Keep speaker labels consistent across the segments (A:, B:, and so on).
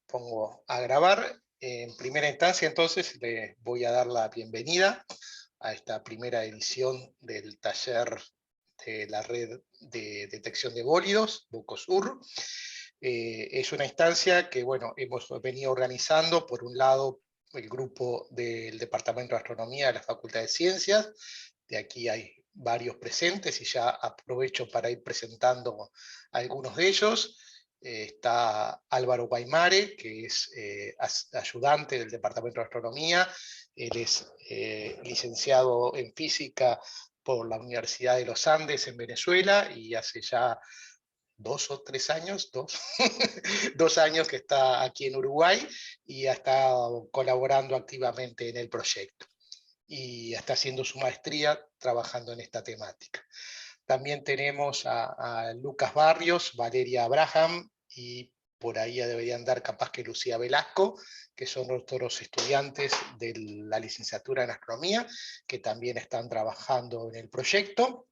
A: pongo a grabar. En primera instancia, entonces, le voy a dar la bienvenida a esta primera edición del taller de la red de detección de bólidos, Bucosur. Es una instancia que, bueno, hemos venido organizando, por un lado, el grupo del Departamento de Astronomía de la Facultad de Ciencias. De aquí hay varios presentes y ya aprovecho para ir presentando algunos de ellos. Está Álvaro Guaymare, que es ayudante del Departamento de Astronomía. Él es licenciado en física por la Universidad de los Andes en Venezuela y hace ya 2 o 3 años, 2 años que está aquí en Uruguay y ha estado colaborando activamente en el proyecto y está haciendo su maestría trabajando en esta temática. También tenemos a Lucas Barrios, Valeria Abraham y por ahí ya debería andar capaz que Lucía Velasco, que son nuestros estudiantes de la licenciatura en astronomía, que también están trabajando en el proyecto.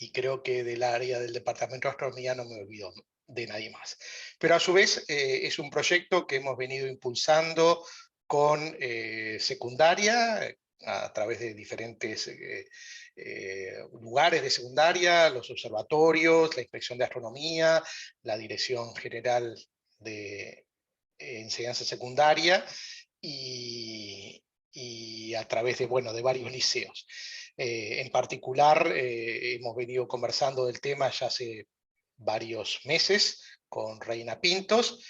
A: Y creo que del área del Departamento de Astronomía no me olvido de nadie más. Pero a su vez es un proyecto que hemos venido impulsando con secundaria, a través de diferentes lugares de secundaria, los observatorios, la Inspección de Astronomía, la Dirección General de Enseñanza Secundaria, y a través de, bueno, de varios liceos. En particular, hemos venido conversando del tema ya hace varios meses con Reina Pintos,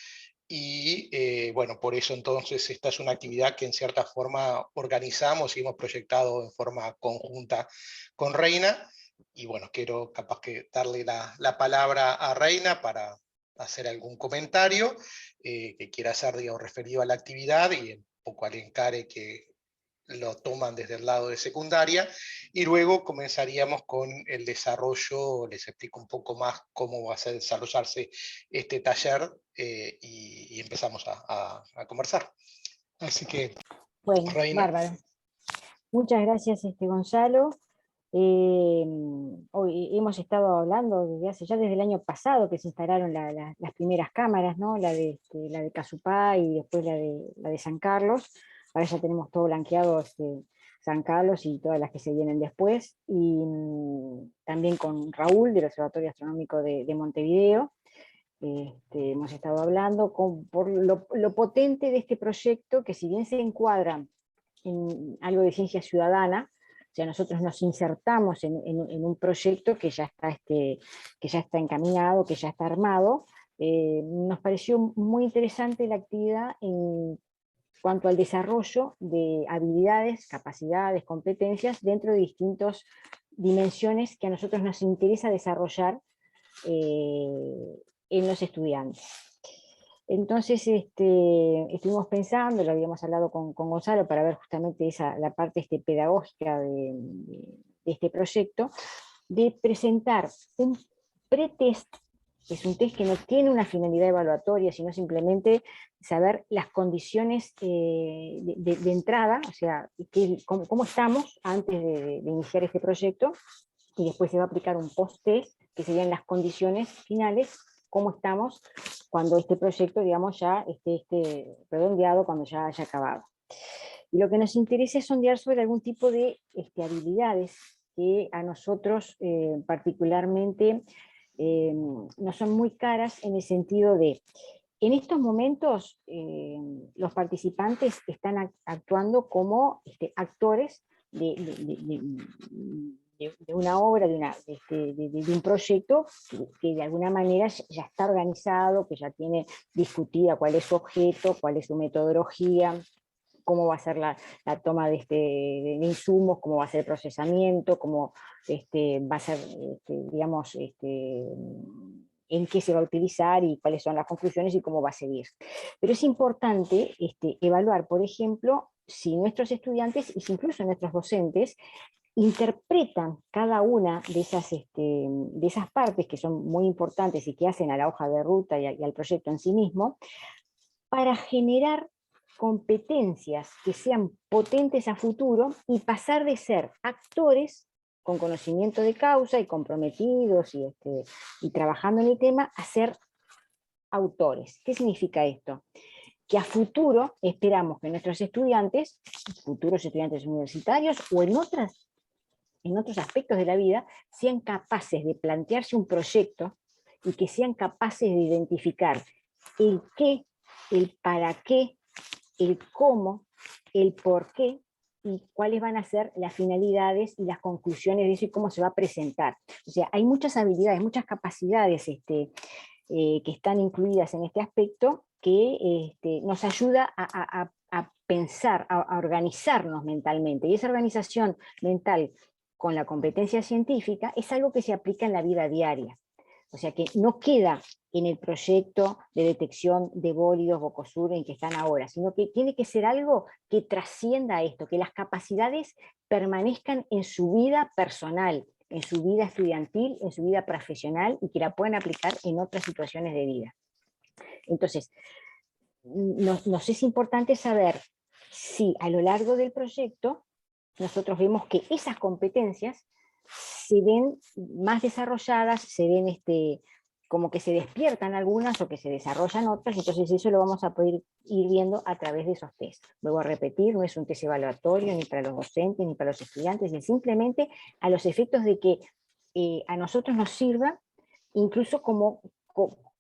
A: y bueno, por eso entonces esta es una actividad que en cierta forma organizamos y hemos proyectado en forma conjunta con Reina, y bueno, quiero capaz que darle la palabra a Reina para hacer algún comentario que quiera hacer, digamos, referido a la actividad y un poco al encare que lo toman desde el lado de secundaria, y luego comenzaríamos con el desarrollo. Les explico un poco más cómo va a desarrollarse este taller y empezamos a conversar. Así que,
B: Bueno,
A: Reina.
B: bárbaro. Muchas gracias, Gonzalo. Hoy hemos estado hablando desde el año pasado que se instalaron las primeras cámaras, ¿no? La de Casupá y después la de San Carlos. Ahora ya tenemos todo blanqueado, San Carlos y todas las que se vienen después. Y también con Raúl del Observatorio Astronómico de Montevideo. Hemos estado hablando por lo potente de este proyecto, que si bien se encuadra en algo de ciencia ciudadana, o sea, nosotros nos insertamos en un proyecto que ya está encaminado, que ya está armado. Nos pareció muy interesante la actividad en cuanto al desarrollo de habilidades, capacidades, competencias dentro de distintas dimensiones que a nosotros nos interesa desarrollar en los estudiantes. Entonces estuvimos pensando, lo habíamos hablado con Gonzalo para ver justamente la parte pedagógica de este proyecto, de presentar un pretest, que es un test que no tiene una finalidad evaluatoria, sino simplemente saber las condiciones de entrada, o sea, cómo estamos antes de iniciar este proyecto, y después se va a aplicar un post-test, que serían las condiciones finales, cómo estamos cuando este proyecto, digamos, ya esté redondeado, cuando ya haya acabado. Y lo que nos interesa es sondear sobre algún tipo de habilidades que a nosotros particularmente no son muy caras, en el sentido de, en estos momentos los participantes están actuando como actores de una obra, de un proyecto que de alguna manera ya está organizado, que ya tiene discutida cuál es su objeto, cuál es su metodología, cómo va a ser la toma de insumos, cómo va a ser el procesamiento, cómo va a ser, digamos, en qué se va a utilizar y cuáles son las conclusiones y cómo va a seguir. Pero es importante evaluar, por ejemplo, si nuestros estudiantes y si incluso nuestros docentes interpretan cada una de esas partes que son muy importantes y que hacen a la hoja de ruta y al proyecto en sí mismo, para generar competencias que sean potentes a futuro y pasar de ser actores con conocimiento de causa y comprometidos y trabajando en el tema, a ser autores. ¿Qué significa esto? Que a futuro esperamos que nuestros estudiantes, futuros estudiantes universitarios o en otros aspectos de la vida, sean capaces de plantearse un proyecto y que sean capaces de identificar el qué, el para qué, el cómo, el por qué y cuáles van a ser las finalidades y las conclusiones de eso y cómo se va a presentar. O sea, hay muchas habilidades, muchas capacidades que están incluidas en este aspecto que nos ayuda a pensar, a organizarnos mentalmente. Y esa organización mental con la competencia científica es algo que se aplica en la vida diaria. O sea que no queda en el proyecto de detección de bólidos Bocosur en que están ahora, sino que tiene que ser algo que trascienda esto, que las capacidades permanezcan en su vida personal, en su vida estudiantil, en su vida profesional y que la puedan aplicar en otras situaciones de vida. Entonces, nos es importante saber si a lo largo del proyecto nosotros vemos que esas competencias se ven más desarrolladas, se ven como que se despiertan algunas o que se desarrollan otras, entonces eso lo vamos a poder ir viendo a través de esos test. Vuelvo a repetir, no es un test evaluatorio ni para los docentes ni para los estudiantes, es simplemente a los efectos de que a nosotros nos sirva incluso como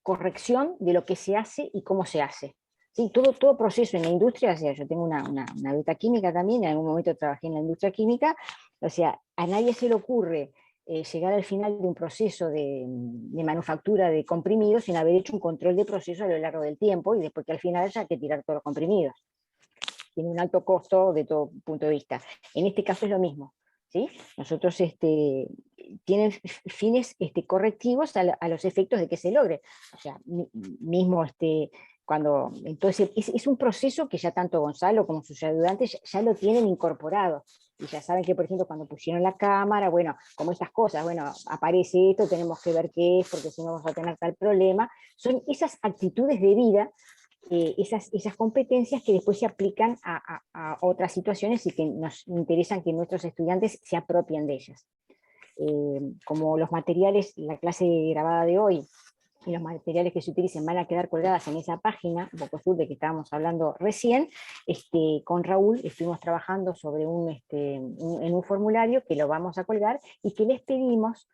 B: corrección de lo que se hace y cómo se hace. Sí, todo proceso en la industria, o sea, yo tengo una beta química también, en algún momento trabajé en la industria química, o sea, a nadie se le ocurre llegar al final de un proceso de manufactura de comprimidos sin haber hecho un control de proceso a lo largo del tiempo y después que al final haya que tirar todos los comprimidos. Tiene un alto costo de todo punto de vista. En este caso es lo mismo, ¿sí? Nosotros tienen fines correctivos a los efectos de que se logre. O sea, mismo cuando, entonces es un proceso que ya tanto Gonzalo como sus ayudantes ya lo tienen incorporado. Y ya saben que, por ejemplo, cuando pusieron la cámara, bueno, como estas cosas, bueno, aparece esto, tenemos que ver qué es, porque si no vamos a tener tal problema. Son esas actitudes de vida, esas competencias que después se aplican a otras situaciones y que nos interesan que nuestros estudiantes se apropien de ellas. Como los materiales, la clase grabada de hoy, y los materiales que se utilicen van a quedar colgadas en esa página, Bocosur, de que estábamos hablando recién, con Raúl estuvimos trabajando sobre en un formulario que lo vamos a colgar y que les pedimos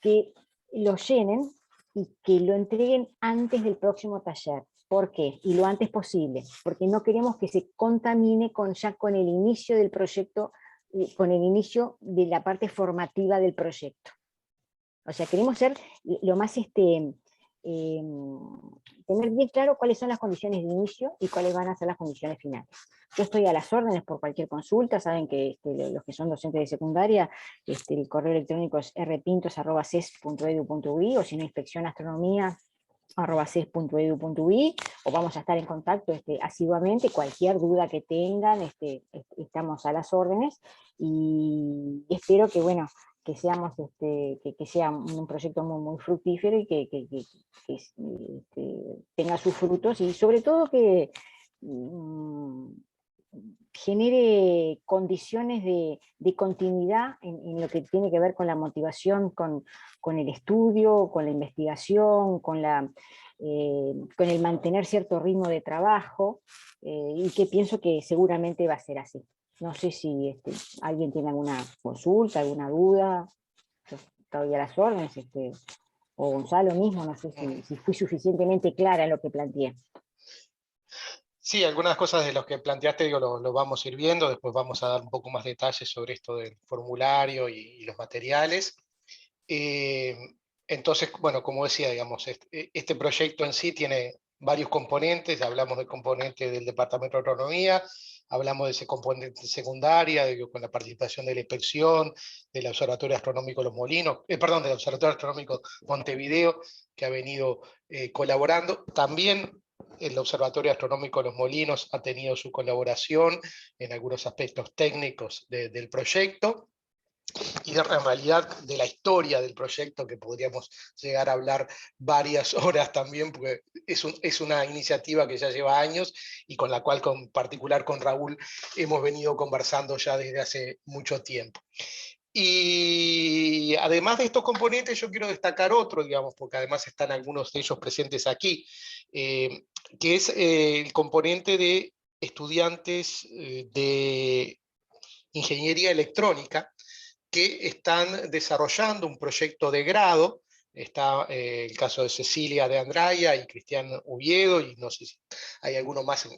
B: que lo llenen y que lo entreguen antes del próximo taller. ¿Por qué? Y lo antes posible, porque no queremos que se contamine ya con el inicio del proyecto, con el inicio de la parte formativa del proyecto. O sea, queremos ser lo más, tener bien claro cuáles son las condiciones de inicio y cuáles van a ser las condiciones finales. Yo estoy a las órdenes por cualquier consulta, saben que los que son docentes de secundaria, el correo electrónico es rpintos@ces.edu.ui o si no, inspeccionastronomía@ces.edu.ui, o vamos a estar en contacto asiduamente. Cualquier duda que tengan, estamos a las órdenes y espero que, bueno, que seamos que sea un proyecto muy, muy fructífero y que tenga sus frutos y sobre todo que genere condiciones de continuidad en lo que tiene que ver con la motivación, con el estudio, con la investigación, con el mantener cierto ritmo de trabajo, y que pienso que seguramente va a ser así. No sé si alguien tiene alguna consulta, alguna duda. Yo estoy a las órdenes, o Gonzalo mismo, no sé si fui suficientemente clara en lo que planteé.
A: Sí, algunas cosas de los que planteaste, digo, lo vamos a ir viendo, después vamos a dar un poco más detalles sobre esto del formulario y los materiales. Entonces, bueno, como decía, digamos, este proyecto en sí tiene varios componentes. Hablamos del componente del Departamento de Agronomía, hablamos de ese componente secundaria, con la participación de la inspección, del Observatorio Astronómico Los Molinos, perdón, del Observatorio Astronómico Montevideo, que ha venido colaborando. También el Observatorio Astronómico Los Molinos ha tenido su colaboración en algunos aspectos técnicos del proyecto. Y en realidad de la historia del proyecto, que podríamos llegar a hablar varias horas también, porque es una iniciativa que ya lleva años y con la cual, en particular con Raúl, hemos venido conversando ya desde hace mucho tiempo. Y además de estos componentes, yo quiero destacar otro, digamos, porque además están algunos de ellos presentes aquí, que es el componente de estudiantes de ingeniería electrónica que están desarrollando un proyecto de grado. Está el caso de Cecilia de Andraya y Cristian Oviedo, y no sé si hay alguno más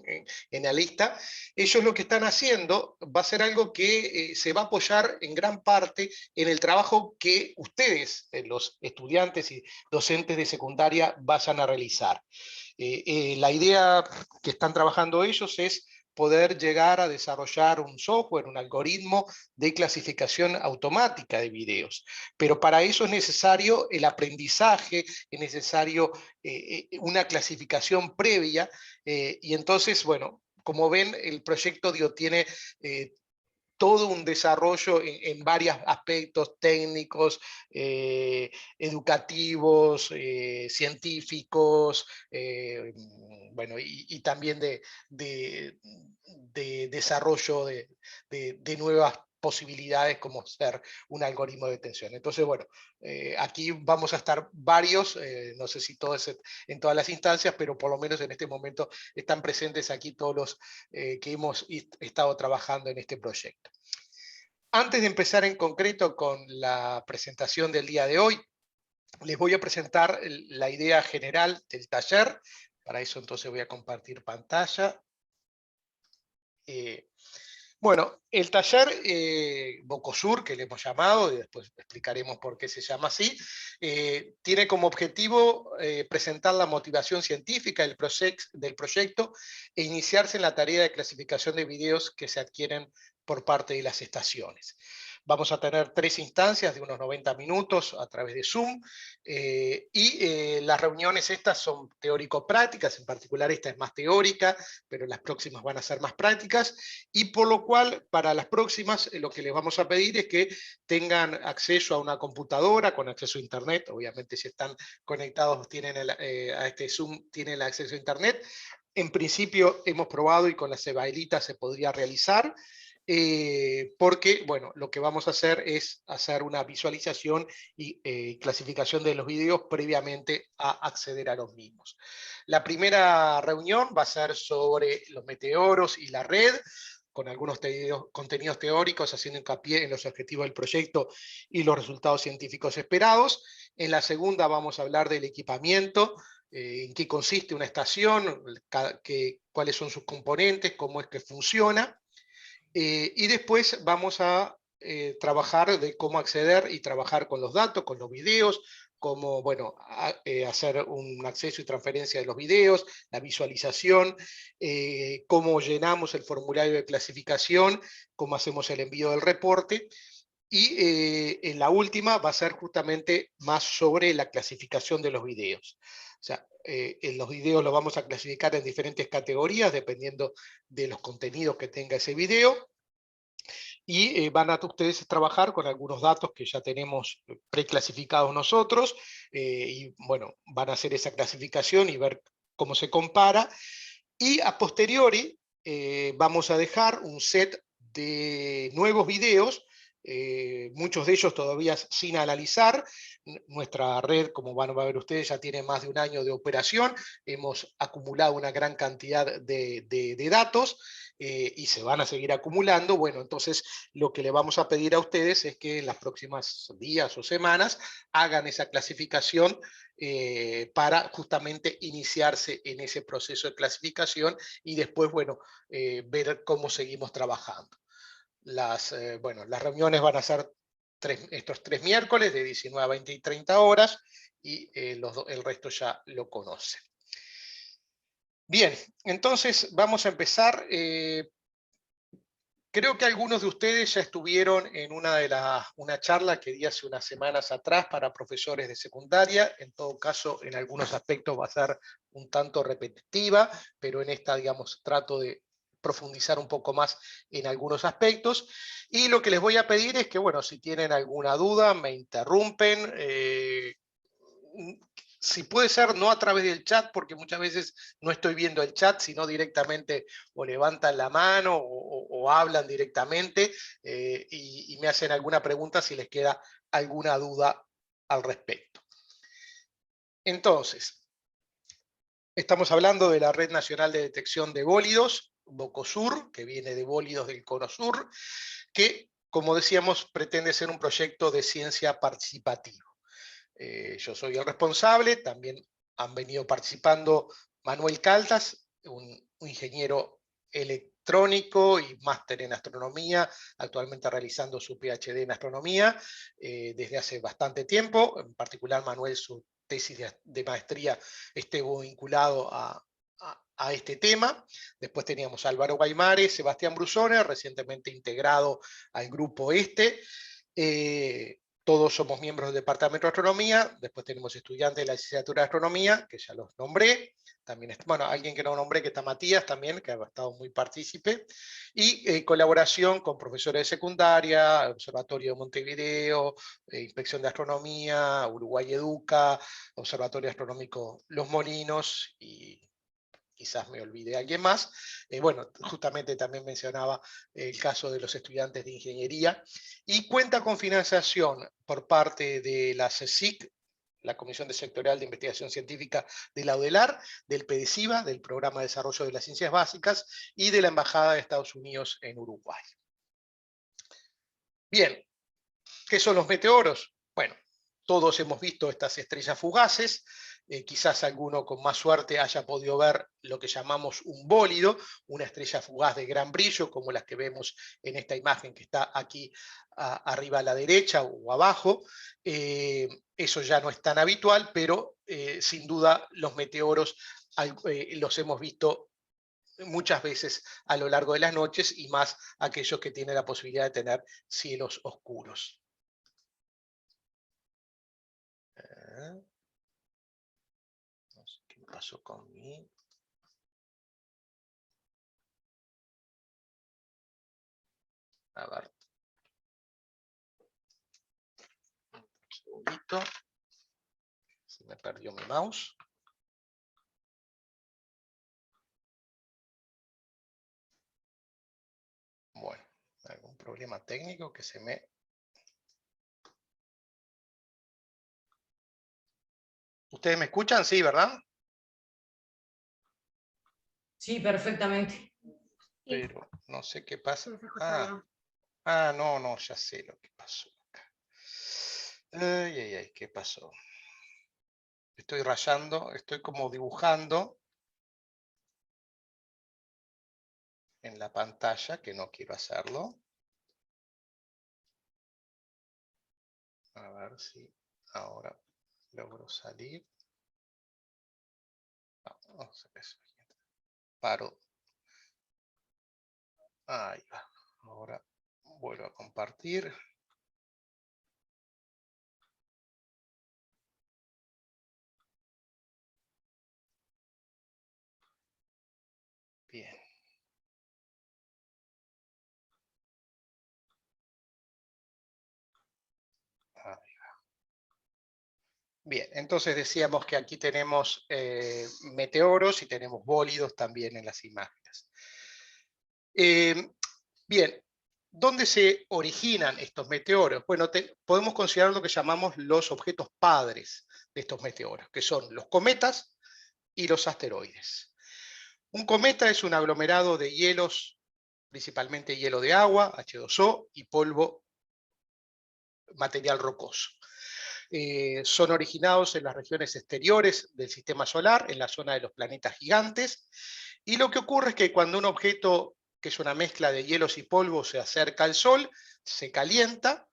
A: en la lista. Ellos lo que están haciendo va a ser algo que se va a apoyar en gran parte en el trabajo que ustedes, los estudiantes y docentes de secundaria, vayan a realizar. La idea que están trabajando ellos es poder llegar a desarrollar un software, un algoritmo de clasificación automática de videos. Pero para eso es necesario el aprendizaje, es necesario una clasificación previa, y entonces, bueno, como ven, el proyecto tiene todo un desarrollo en varios aspectos técnicos, educativos, científicos, bueno, y también de desarrollo de nuevas posibilidades como ser un algoritmo de detención. Entonces, bueno, aquí vamos a estar varios, no sé si todos en todas las instancias, pero por lo menos en este momento están presentes aquí todos los que hemos estado trabajando en este proyecto. Antes de empezar en concreto con la presentación del día de hoy, les voy a presentar la idea general del taller. Para eso entonces voy a compartir pantalla. Bueno, el taller Bocosur, que le hemos llamado, y después explicaremos por qué se llama así, tiene como objetivo presentar la motivación científica del proyecto e iniciarse en la tarea de clasificación de videos que se adquieren por parte de las estaciones. Vamos a tener 3 instancias de unos 90 minutos a través de Zoom, las reuniones estas son teórico-prácticas, en particular esta es más teórica, pero las próximas van a ser más prácticas, y por lo cual para las próximas lo que les vamos a pedir es que tengan acceso a una computadora con acceso a internet. Obviamente si están conectados tienen a este Zoom tienen el acceso a internet. En principio hemos probado y con la cebaelita se podría realizar, porque, bueno, lo que vamos a hacer es hacer una visualización y clasificación de los videos previamente a acceder a los mismos. La primera reunión va a ser sobre los meteoros y la red, con algunos contenidos teóricos haciendo hincapié en los objetivos del proyecto y los resultados científicos esperados. En la segunda vamos a hablar del equipamiento, en qué consiste una estación, cuáles son sus componentes, cómo es que funciona. Y después vamos a trabajar de cómo acceder y trabajar con los datos, con los videos, cómo, bueno, hacer un acceso y transferencia de los videos, la visualización, cómo llenamos el formulario de clasificación, cómo hacemos el envío del reporte. Y en la última va a ser justamente más sobre la clasificación de los videos. O sea, en los videos los vamos a clasificar en diferentes categorías dependiendo de los contenidos que tenga ese video. Y van a ustedes trabajar con algunos datos que ya tenemos preclasificados nosotros, y bueno, van a hacer esa clasificación y ver cómo se compara. Y a posteriori vamos a dejar un set de nuevos videos, muchos de ellos todavía sin analizar. Nuestra red, como van a ver ustedes, ya tiene más de un año de operación, hemos acumulado una gran cantidad de datos, y se van a seguir acumulando. Bueno, entonces lo que le vamos a pedir a ustedes es que en las próximas días o semanas hagan esa clasificación, para justamente iniciarse en ese proceso de clasificación y después, bueno, ver cómo seguimos trabajando. Bueno, las reuniones van a ser estos 3 miércoles de 19 a 20 y 30 horas, y el resto ya lo conocen. Bien, entonces vamos a empezar. Creo que algunos de ustedes ya estuvieron en una charla que di hace unas semanas atrás para profesores de secundaria. En todo caso, en algunos aspectos va a ser un tanto repetitiva, pero en esta, digamos, trato de profundizar un poco más en algunos aspectos. Y lo que les voy a pedir es que, bueno, si tienen alguna duda, me interrumpen. si puede ser no a través del chat, porque muchas veces no estoy viendo el chat, sino directamente o levantan la mano o hablan directamente y me hacen alguna pregunta si les queda alguna duda al respecto. Entonces, estamos hablando de la Red Nacional de Detección de Bólidos, BOCOSUR, que viene de Bólidos del Cono Sur, que, como decíamos, pretende ser un proyecto de ciencia participativo. Yo soy el responsable, también han venido participando Manuel Caldas, un ingeniero electrónico y máster en astronomía, actualmente realizando su PhD en astronomía desde hace bastante tiempo. En particular, Manuel, su tesis de maestría estuvo vinculado a este tema. Después teníamos a Álvaro Guaymare, Sebastián Brusone, recientemente integrado al grupo todos somos miembros del Departamento de Astronomía, después tenemos estudiantes de la licenciatura de Astronomía, que ya los nombré, también, bueno, alguien que no nombré, que está Matías también, que ha estado muy partícipe, y colaboración con profesores de secundaria, Observatorio de Montevideo, Inspección de Astronomía, Uruguay Educa, Observatorio Astronómico Los Molinos, y quizás me olvide alguien más. Bueno, justamente también mencionaba el caso de los estudiantes de ingeniería, y cuenta con financiación por parte de la CSIC, la Comisión de Sectorial de Investigación Científica de la UDELAR, del PDCIBA, del Programa de Desarrollo de las Ciencias Básicas, y de la Embajada de Estados Unidos en Uruguay. Bien, ¿qué son los meteoros? Bueno, todos hemos visto estas estrellas fugaces, quizás alguno con más suerte haya podido ver lo que llamamos un bólido, una estrella fugaz de gran brillo, como las que vemos en esta imagen que está aquí arriba a la derecha o abajo. Eso ya no es tan habitual, pero sin duda los meteoros los hemos visto muchas veces a lo largo de las noches, y más aquellos que tienen la posibilidad de tener cielos oscuros. No sé qué pasó con mí. A ver. Un segundito. Se me perdió mi mouse. Bueno, algún problema técnico que se me... ¿Ustedes me escuchan? Sí, ¿verdad?
C: Sí, perfectamente.
A: Pero no sé qué pasa.
D: Ah,
A: no, ya sé lo que pasó acá. Ay, ¿qué pasó? Estoy rayando, estoy como dibujando en la pantalla, que no quiero hacerlo. A ver si ahora logro salir. No sé eso. Paro. Ahí va. Ahora vuelvo a compartir. Bien. Ahí va. Bien, entonces decíamos que aquí tenemos meteoros y tenemos bólidos también en las imágenes. Bien, ¿dónde se originan estos meteoros? Bueno, podemos considerar lo que llamamos los objetos padres de estos meteoros, que son los cometas y los asteroides. Un cometa es un aglomerado de hielos, principalmente hielo de agua, H2O, y polvo, material rocoso. Son originados en las regiones exteriores del sistema solar, en la zona de los planetas gigantes, y lo que ocurre es que cuando un objeto, que es una mezcla de hielos y polvo, se acerca al Sol, se calienta,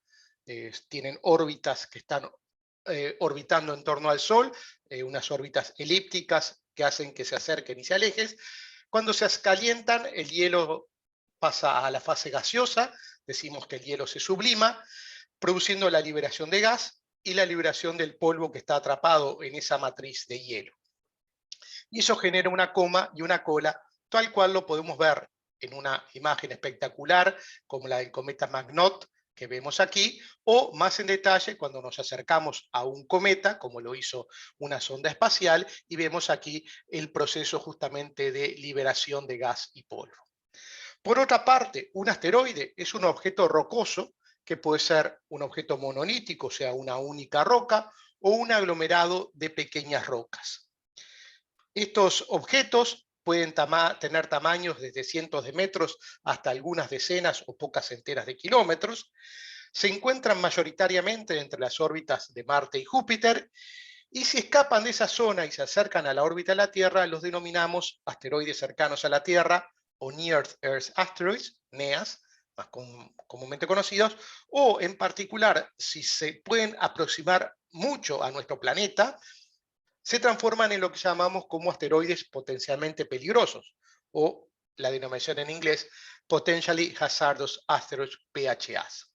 A: tienen órbitas que están orbitando en torno al Sol, unas órbitas elípticas que hacen que se acerquen y se alejen. Cuando se calientan, el hielo pasa a la fase gaseosa, decimos que el hielo se sublima, produciendo la liberación de gas y la liberación del polvo que está atrapado en esa matriz de hielo. Y eso genera una coma y una cola, tal cual lo podemos ver en una imagen espectacular, como la del cometa Magnot, que vemos aquí, o más en detalle cuando nos acercamos a un cometa, como lo hizo una sonda espacial, y vemos aquí el proceso justamente de liberación de gas y polvo. Por otra parte, un asteroide es un objeto rocoso, que puede ser un objeto monolítico, o sea, una única roca, o un aglomerado de pequeñas rocas. Estos objetos pueden tener tamaños desde cientos de metros hasta algunas decenas o pocas centenas de kilómetros. Se encuentran mayoritariamente entre las órbitas de Marte y Júpiter, y si escapan de esa zona y se acercan a la órbita de la Tierra, los denominamos asteroides cercanos a la Tierra, o Near Earth Asteroids, NEAS, más comúnmente conocidos, o en particular, si se pueden aproximar mucho a nuestro planeta, se transforman en lo que llamamos como asteroides potencialmente peligrosos, o la denominación en inglés, Potentially Hazardous Asteroids, PHAs.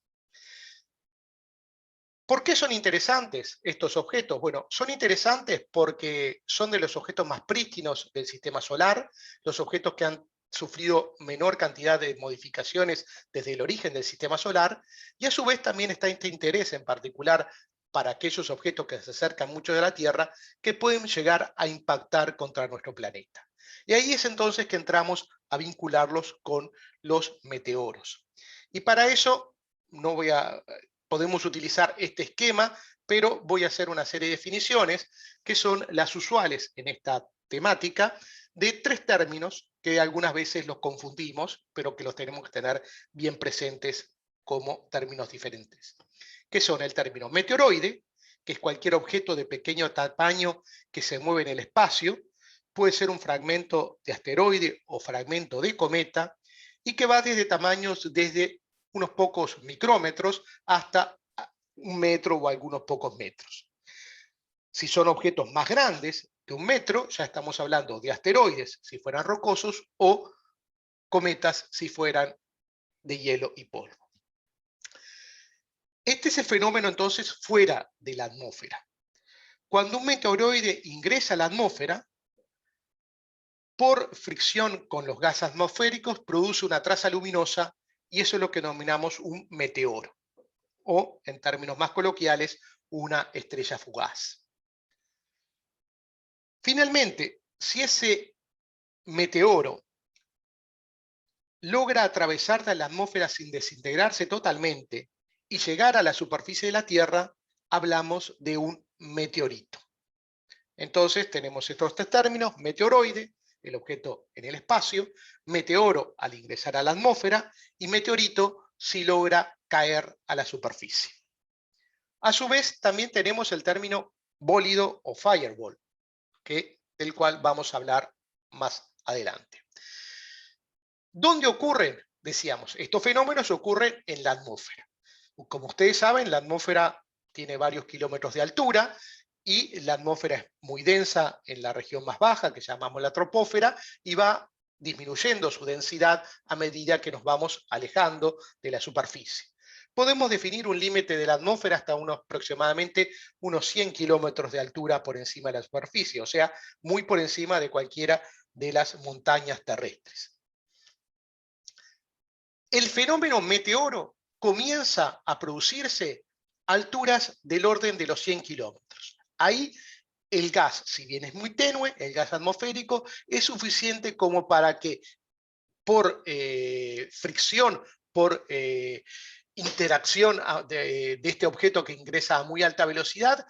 A: ¿Por qué son interesantes estos objetos? Bueno, son interesantes porque son de los objetos más prístinos del sistema solar, los objetos que han sufrido menor cantidad de modificaciones desde el origen del sistema solar, y a su vez también está este interés en particular para aquellos objetos que se acercan mucho de la Tierra, que pueden llegar a impactar contra nuestro planeta. Y ahí es entonces que entramos a vincularlos con los meteoros. Y para eso podemos utilizar este esquema, pero voy a hacer una serie de definiciones que son las usuales en esta temática, de tres términos que algunas veces los confundimos, pero que los tenemos que tener bien presentes como términos diferentes, que son el término meteoroide, que es cualquier objeto de pequeño tamaño que se mueve en el espacio, puede ser un fragmento de asteroide o fragmento de cometa, y que va desde tamaños desde unos pocos micrómetros hasta un metro o algunos pocos metros. Si son objetos más grandes de un metro, ya estamos hablando de asteroides si fueran rocosos, o cometas si fueran de hielo y polvo. Este es el fenómeno entonces fuera de la atmósfera. Cuando un meteoroide ingresa a la atmósfera, por fricción con los gases atmosféricos produce una traza luminosa, y eso es lo que denominamos un meteoro, o en términos más coloquiales, una estrella fugaz. Finalmente, si ese meteoro logra atravesar la atmósfera sin desintegrarse totalmente y llegar a la superficie de la Tierra, hablamos de un meteorito. Entonces tenemos estos tres términos: meteoroide, el objeto en el espacio; meteoro al ingresar a la atmósfera; y meteorito si logra caer a la superficie. A su vez, también tenemos el término bólido o fireball, del cual vamos a hablar más adelante. ¿Dónde ocurren? Decíamos, estos fenómenos ocurren en la atmósfera. Como ustedes saben, la atmósfera tiene varios kilómetros de altura, y la atmósfera es muy densa en la región más baja, que llamamos la troposfera, y va disminuyendo su densidad a medida que nos vamos alejando de la superficie. Podemos definir un límite de la atmósfera hasta aproximadamente unos 100 kilómetros de altura por encima de la superficie, o sea, muy por encima de cualquiera de las montañas terrestres. El fenómeno meteoro comienza a producirse a alturas del orden de los 100 kilómetros. Ahí el gas, si bien es muy tenue, el gas atmosférico, es suficiente como para que por fricción, por interacción de este objeto que ingresa a muy alta velocidad,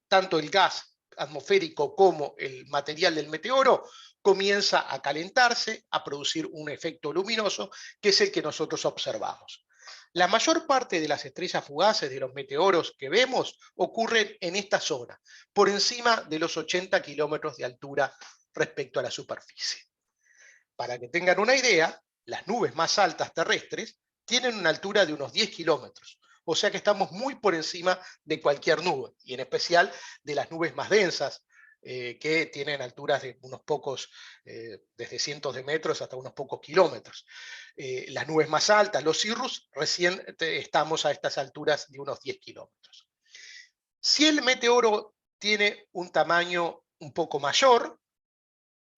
A: tanto el gas atmosférico como el material del meteoro comienza a calentarse, a producir un efecto luminoso, que es el que nosotros observamos. La mayor parte de las estrellas fugaces, de los meteoros que vemos, ocurren en esta zona, por encima de los 80 kilómetros de altura respecto a la superficie. Para que tengan una idea, las nubes más altas terrestres tienen una altura de unos 10 kilómetros, o sea que estamos muy por encima de cualquier nube, y en especial de las nubes más densas, que tienen alturas de unos pocos, desde cientos de metros hasta unos pocos kilómetros. Las nubes más altas, los cirrus, recién estamos a estas alturas de unos 10 kilómetros. Si el meteoro tiene un tamaño un poco mayor,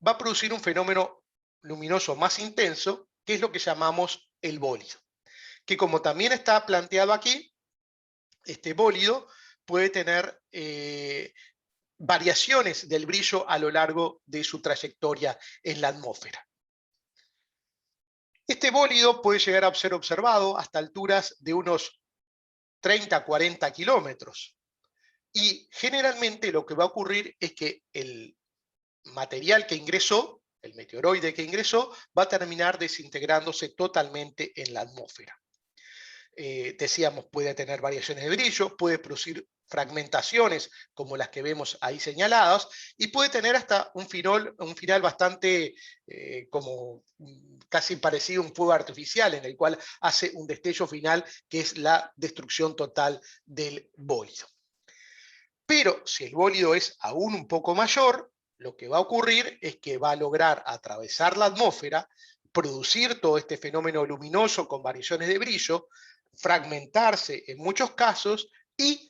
A: va a producir un fenómeno luminoso más intenso, que es lo que llamamos el bólido. que como también está planteado aquí, este bólido puede tener variaciones del brillo a lo largo de su trayectoria en la atmósfera. Este bólido puede llegar a ser observado hasta alturas de unos 30 a 40 kilómetros. Y generalmente lo que va a ocurrir es que el material que ingresó, el meteoroide que ingresó, va a terminar desintegrándose totalmente en la atmósfera. Decíamos, puede tener variaciones de brillo, puede producir fragmentaciones como las que vemos ahí señaladas, y puede tener hasta un final bastante como casi parecido a un fuego artificial, en el cual hace un destello final que es la destrucción total del bólido. Pero si el bólido es aún un poco mayor, lo que va a ocurrir es que va a lograr atravesar la atmósfera, producir todo este fenómeno luminoso con variaciones de brillo, fragmentarse en muchos casos y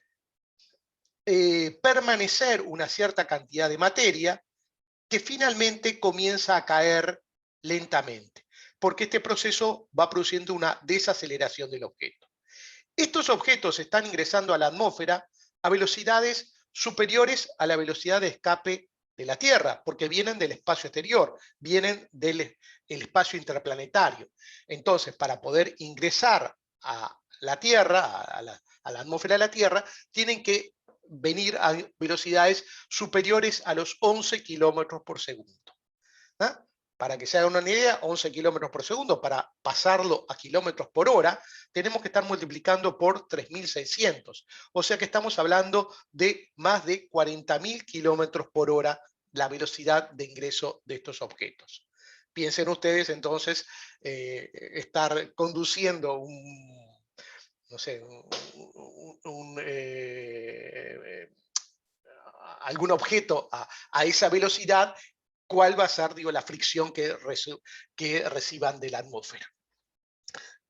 A: permanecer una cierta cantidad de materia que finalmente comienza a caer lentamente, porque este proceso va produciendo una desaceleración del objeto. Estos objetos están ingresando a la atmósfera a velocidades superiores a la velocidad de escape de la Tierra, porque vienen del espacio exterior, vienen del espacio interplanetario. Entonces, para poder ingresar a la Tierra, a la atmósfera de la Tierra, tienen que venir a velocidades superiores a los 11 kilómetros por segundo. ¿Ah? Para que se hagan una idea, 11 kilómetros por segundo, para pasarlo a kilómetros por hora, tenemos que estar multiplicando por 3.600. O sea que estamos hablando de más de 40.000 kilómetros por hora la velocidad de ingreso de estos objetos. Piensen ustedes entonces estar conduciendo no sé, algún objeto a esa velocidad, cuál va a ser, digo, la fricción que reciban de la atmósfera.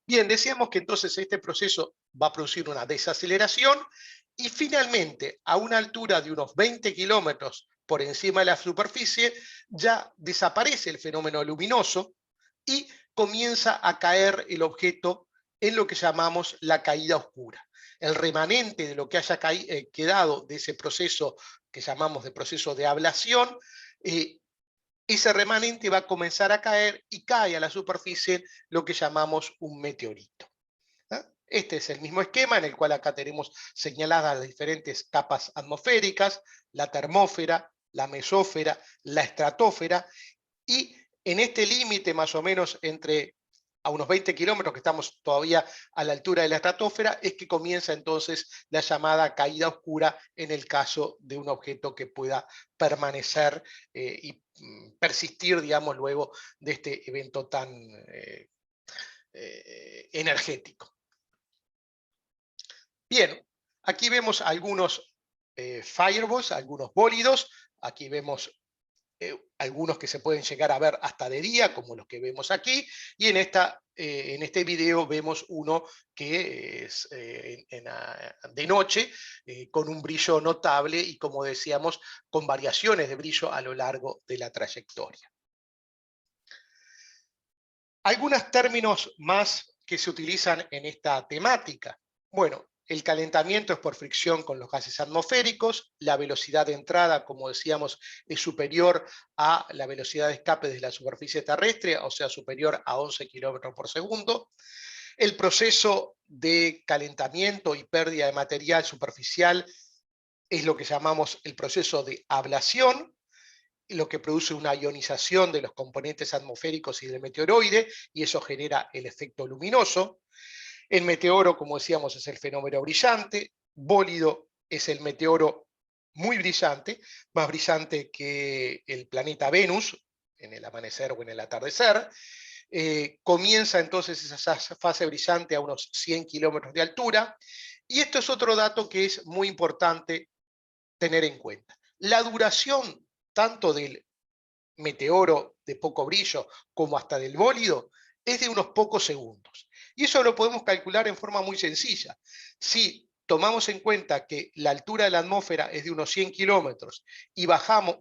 A: Bien, decíamos que entonces este proceso va a producir una desaceleración y finalmente a una altura de unos 20 kilómetros por encima de la superficie ya desaparece el fenómeno luminoso y comienza a caer el objeto en lo que llamamos la caída oscura. El remanente de lo que haya quedado de ese proceso que llamamos de proceso de ablación, ese remanente va a comenzar a caer y cae a la superficie lo que llamamos un meteorito. Este es el mismo esquema en el cual acá tenemos señaladas las diferentes capas atmosféricas, la termósfera, la mesósfera, la estratosfera, y en este límite más o menos entre a unos 20 kilómetros, que estamos todavía a la altura de la estratosfera, es que comienza entonces la llamada caída oscura en el caso de un objeto que pueda permanecer y persistir, digamos, luego de este evento tan energético. Bien, aquí vemos algunos fireballs, algunos bólidos, aquí vemos algunos que se pueden llegar a ver hasta de día, como los que vemos aquí, y en este video vemos uno que es de noche, con un brillo notable y, como decíamos, con variaciones de brillo a lo largo de la trayectoria. Algunos términos más que se utilizan en esta temática. Bueno, el calentamiento es por fricción con los gases atmosféricos, la velocidad de entrada, como decíamos, es superior a la velocidad de escape de la superficie terrestre, o sea, superior a 11 kilómetros por segundo. El proceso de calentamiento y pérdida de material superficial es lo que llamamos el proceso de ablación, lo que produce una ionización de los componentes atmosféricos y del meteoroide, y eso genera el efecto luminoso. El meteoro, como decíamos, es el fenómeno brillante. Bólido es el meteoro muy brillante, más brillante que el planeta Venus, en el amanecer o en el atardecer. Comienza entonces esa fase brillante a unos 100 kilómetros de altura. Y esto es otro dato que es muy importante tener en cuenta. La duración tanto del meteoro de poco brillo como hasta del bólido es de unos pocos segundos. Y eso lo podemos calcular en forma muy sencilla. Si tomamos en cuenta que la altura de la atmósfera es de unos 100 kilómetros y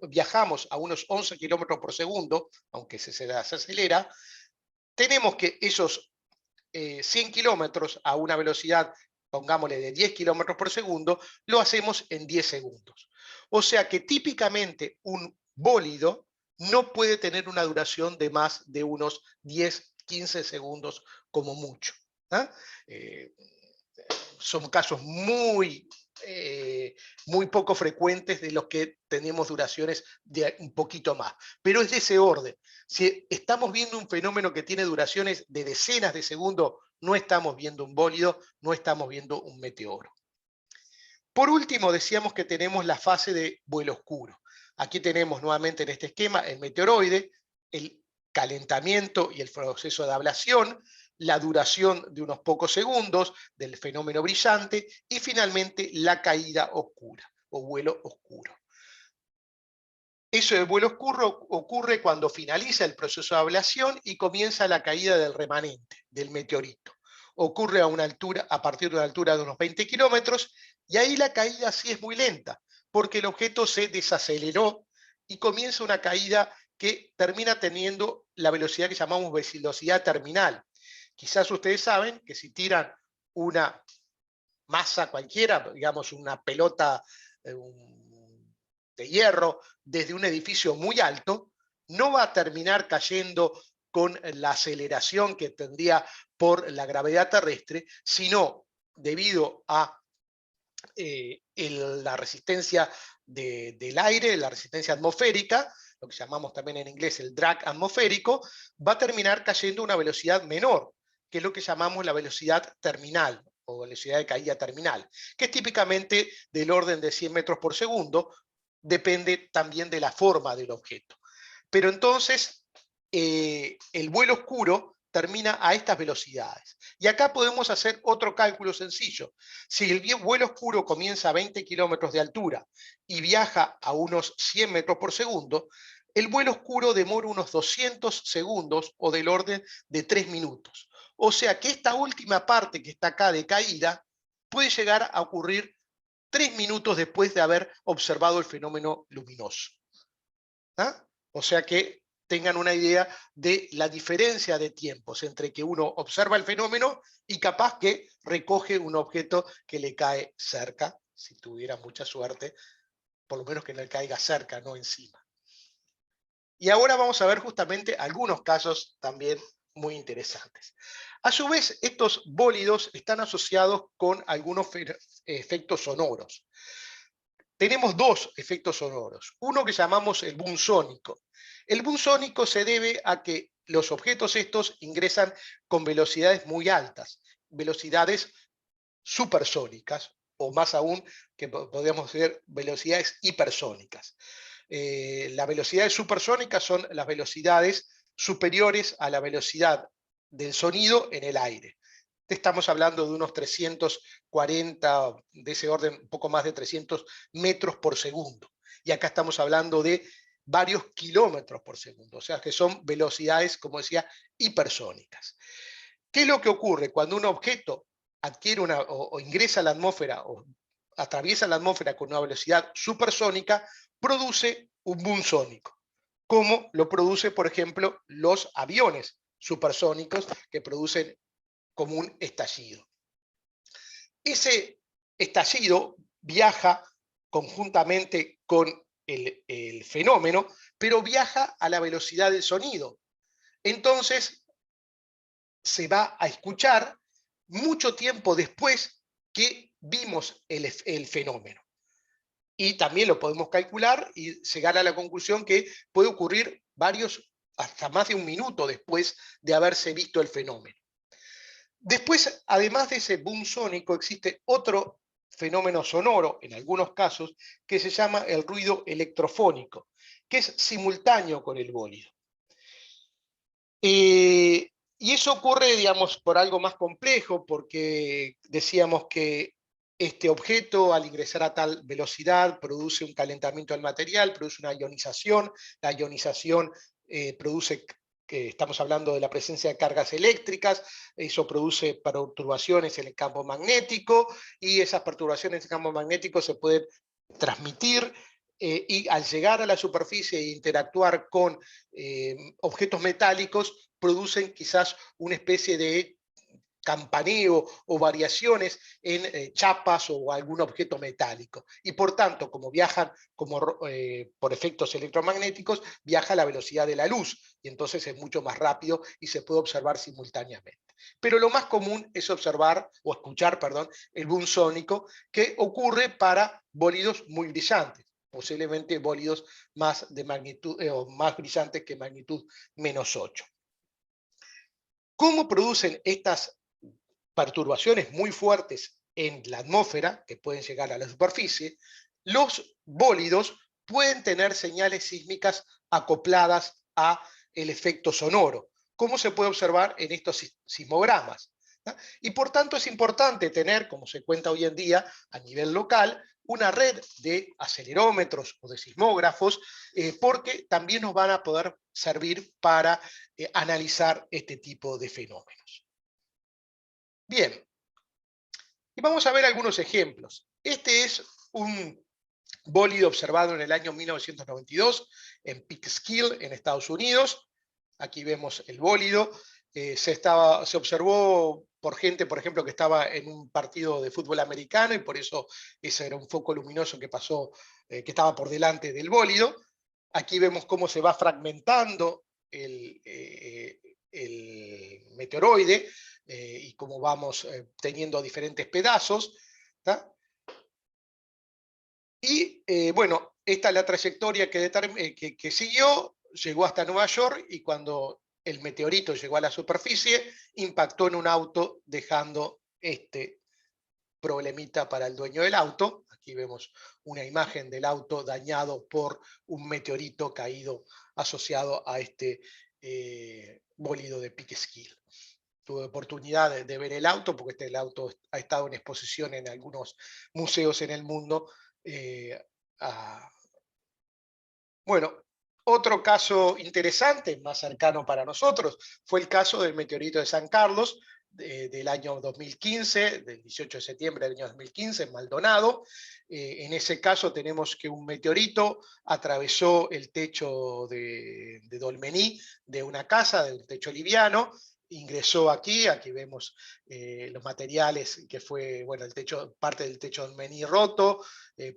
A: viajamos a unos 11 kilómetros por segundo, aunque se acelera, tenemos que esos 100 kilómetros a una velocidad, pongámosle, de 10 kilómetros por segundo, lo hacemos en 10 segundos. O sea que típicamente un bólido no puede tener una duración de más de unos 10, 15 segundos como mucho. ¿Ah? Son casos muy poco frecuentes de los que tenemos duraciones de un poquito más. Pero es de ese orden. Si estamos viendo un fenómeno que tiene duraciones de decenas de segundos, no estamos viendo un bólido, no estamos viendo un meteoro. Por último, decíamos que tenemos la fase de vuelo oscuro. Aquí tenemos nuevamente en este esquema el meteoroide, el calentamiento y el proceso de ablación, la duración de unos pocos segundos del fenómeno brillante y finalmente la caída oscura o vuelo oscuro. Eso de vuelo oscuro ocurre cuando finaliza el proceso de ablación y comienza la caída del remanente, del meteorito. Ocurre a partir de una altura de unos 20 kilómetros, y ahí la caída sí es muy lenta, porque el objeto se desaceleró y comienza una caída que termina teniendo la velocidad que llamamos velocidad terminal. Quizás ustedes saben que si tiran una masa cualquiera, digamos una pelota de hierro desde un edificio muy alto, no va a terminar cayendo con la aceleración que tendría por la gravedad terrestre, sino debido a la resistencia del aire, la resistencia atmosférica, lo que llamamos también en inglés el drag atmosférico, va a terminar cayendo a una velocidad menor, que es lo que llamamos la velocidad terminal, o velocidad de caída terminal, que es típicamente del orden de 100 metros por segundo, depende también de la forma del objeto. Pero entonces, el vuelo oscuro termina a estas velocidades. Y acá podemos hacer otro cálculo sencillo. Si el vuelo oscuro comienza a 20 kilómetros de altura y viaja a unos 100 metros por segundo, el vuelo oscuro demora unos 200 segundos o del orden de 3 minutos. O sea que esta última parte que está acá de caída puede llegar a ocurrir 3 minutos después de haber observado el fenómeno luminoso. ¿Ah? O sea que tengan una idea de la diferencia de tiempos entre que uno observa el fenómeno y capaz que recoge un objeto que le cae cerca, si tuviera mucha suerte, por lo menos que no le caiga cerca, no encima. Y ahora vamos a ver justamente algunos casos también muy interesantes. A su vez, estos bólidos están asociados con algunos efectos sonoros. Tenemos dos efectos sonoros. Uno que llamamos el boom sónico. El boom sónico se debe a que los objetos estos ingresan con velocidades muy altas, velocidades supersónicas, o más aún, que podríamos decir velocidades hipersónicas. Las velocidades supersónicas son las velocidades superiores a la velocidad del sonido en el aire. Estamos hablando de unos 340, de ese orden, un poco más de 300 metros por segundo. Y acá estamos hablando de varios kilómetros por segundo, o sea que son velocidades, como decía, hipersónicas. ¿Qué es lo que ocurre cuando un objeto adquiere o ingresa a la atmósfera o atraviesa la atmósfera con una velocidad supersónica? Produce un boom sónico, como lo produce, por ejemplo, los aviones supersónicos que producen como un estallido. Ese estallido viaja conjuntamente con el fenómeno, pero viaja a la velocidad del sonido. Entonces, se va a escuchar mucho tiempo después que vimos el fenómeno. Y también lo podemos calcular y llegar a la conclusión que puede ocurrir hasta más de un minuto después de haberse visto el fenómeno. Después, además de ese boom sónico, existe otro fenómeno sonoro, en algunos casos, que se llama el ruido electrofónico, que es simultáneo con el bólido. Y eso ocurre, digamos, por algo más complejo, porque decíamos que este objeto, al ingresar a tal velocidad, produce un calentamiento del material, produce una ionización, la ionización produce, estamos hablando de la presencia de cargas eléctricas, eso produce perturbaciones en el campo magnético, y esas perturbaciones en el campo magnético se pueden transmitir, y al llegar a la superficie e interactuar con objetos metálicos, producen quizás una especie de campaneo o variaciones en chapas o algún objeto metálico. Y por tanto, como viajan por efectos electromagnéticos, viaja a la velocidad de la luz, y entonces es mucho más rápido y se puede observar simultáneamente. Pero lo más común es observar, o escuchar, perdón, el boom sónico, que ocurre para bólidos muy brillantes, posiblemente bólidos más de magnitud, o más brillantes que magnitud -8. ¿Cómo producen estas perturbaciones muy fuertes en la atmósfera, que pueden llegar a la superficie? Los bólidos pueden tener señales sísmicas acopladas a el efecto sonoro, como se puede observar en estos sismogramas. Y por tanto es importante tener, como se cuenta hoy en día a nivel local, una red de acelerómetros o de sismógrafos, porque también nos van a poder servir para analizar este tipo de fenómenos. Bien, y vamos a ver algunos ejemplos. Este es un bólido observado en el año 1992 en Peekskill, en Estados Unidos. Aquí vemos el bólido. Se observó por gente, por ejemplo, que estaba en un partido de fútbol americano, y por eso ese era un foco luminoso que pasó, que estaba por delante del bólido. Aquí vemos cómo se va fragmentando el meteoroide, y cómo vamos teniendo diferentes pedazos. ¿Tá? Y bueno, esta es la trayectoria que siguió, llegó hasta Nueva York, y cuando el meteorito llegó a la superficie, impactó en un auto, dejando este problemita para el dueño del auto. Aquí vemos una imagen del auto dañado por un meteorito caído asociado a este bólido de Peekskill. Tuve oportunidad de ver el auto, porque el auto ha estado en exposición en algunos museos en el mundo. Bueno, otro caso interesante, más cercano para nosotros, fue el caso del meteorito de San Carlos, del año 2015, del 18 de septiembre del año 2015, en Maldonado. En ese caso tenemos que un meteorito atravesó el techo de Dolmení, de una casa, de un techo liviano, ingresó aquí vemos los materiales, que fue, bueno, el techo, parte del techo Dolmení roto,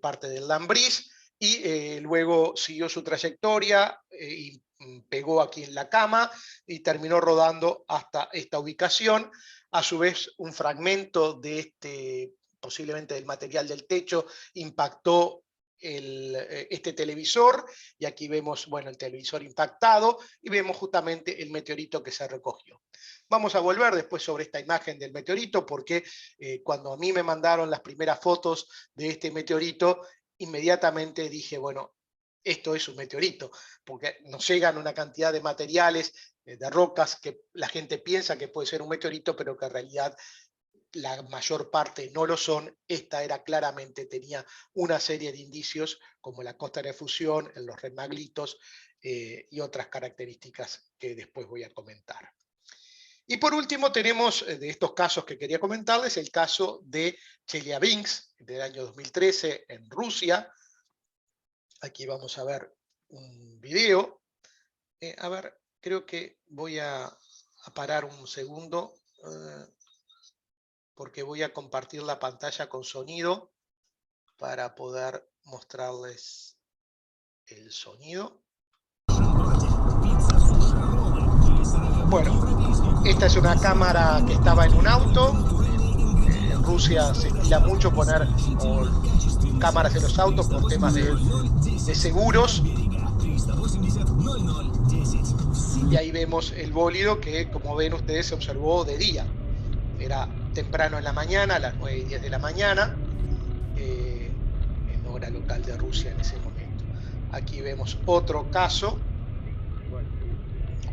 A: parte del lambriz, y luego siguió su trayectoria y pegó aquí en la cama y terminó rodando hasta esta ubicación. A su vez, un fragmento de posiblemente del material del techo, impactó este televisor, y aquí vemos, bueno, el televisor impactado, y vemos justamente el meteorito que se recogió. Vamos a volver después sobre esta imagen del meteorito, porque cuando a mí me mandaron las primeras fotos de este meteorito, inmediatamente dije, bueno, esto es un meteorito, porque nos llegan una cantidad de materiales, de rocas, que la gente piensa que puede ser un meteorito, pero que en realidad la mayor parte no lo son. Esta claramente tenía una serie de indicios, como la costa de fusión, los redmaglitos, y otras características que después voy a comentar. Y por último tenemos, de estos casos que quería comentarles, el caso de Chelyabinsk, del año 2013 en Rusia. Aquí vamos a ver un video. A ver, creo que voy a parar un segundo, porque voy a compartir la pantalla con sonido para poder mostrarles el sonido. Bueno, esta es una cámara que estaba en un auto. En Rusia se estila mucho poner cámaras en los autos por temas de seguros. Y ahí vemos el bólido que, como ven ustedes, se observó de día. Era temprano en la mañana, a las 9:10 de la mañana, en hora local de Rusia en ese momento. Aquí vemos otro caso,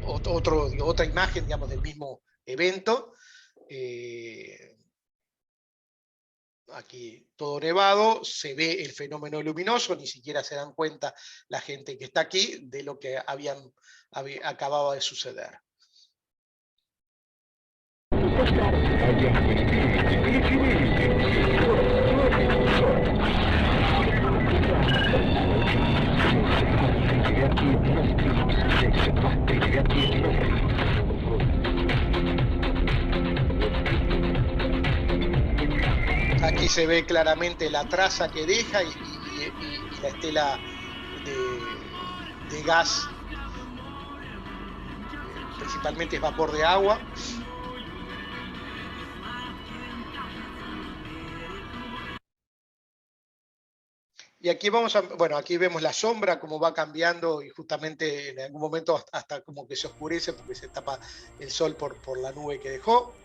A: otra imagen, digamos, del mismo evento. Aquí todo nevado, se ve el fenómeno luminoso, ni siquiera se dan cuenta la gente que está aquí de lo que acababa de suceder. se ve claramente la traza que deja y la estela de gas, principalmente es vapor de agua. Y aquí bueno, aquí vemos la sombra, cómo va cambiando y justamente en algún momento hasta como que se oscurece porque se tapa el sol por la nube que dejó.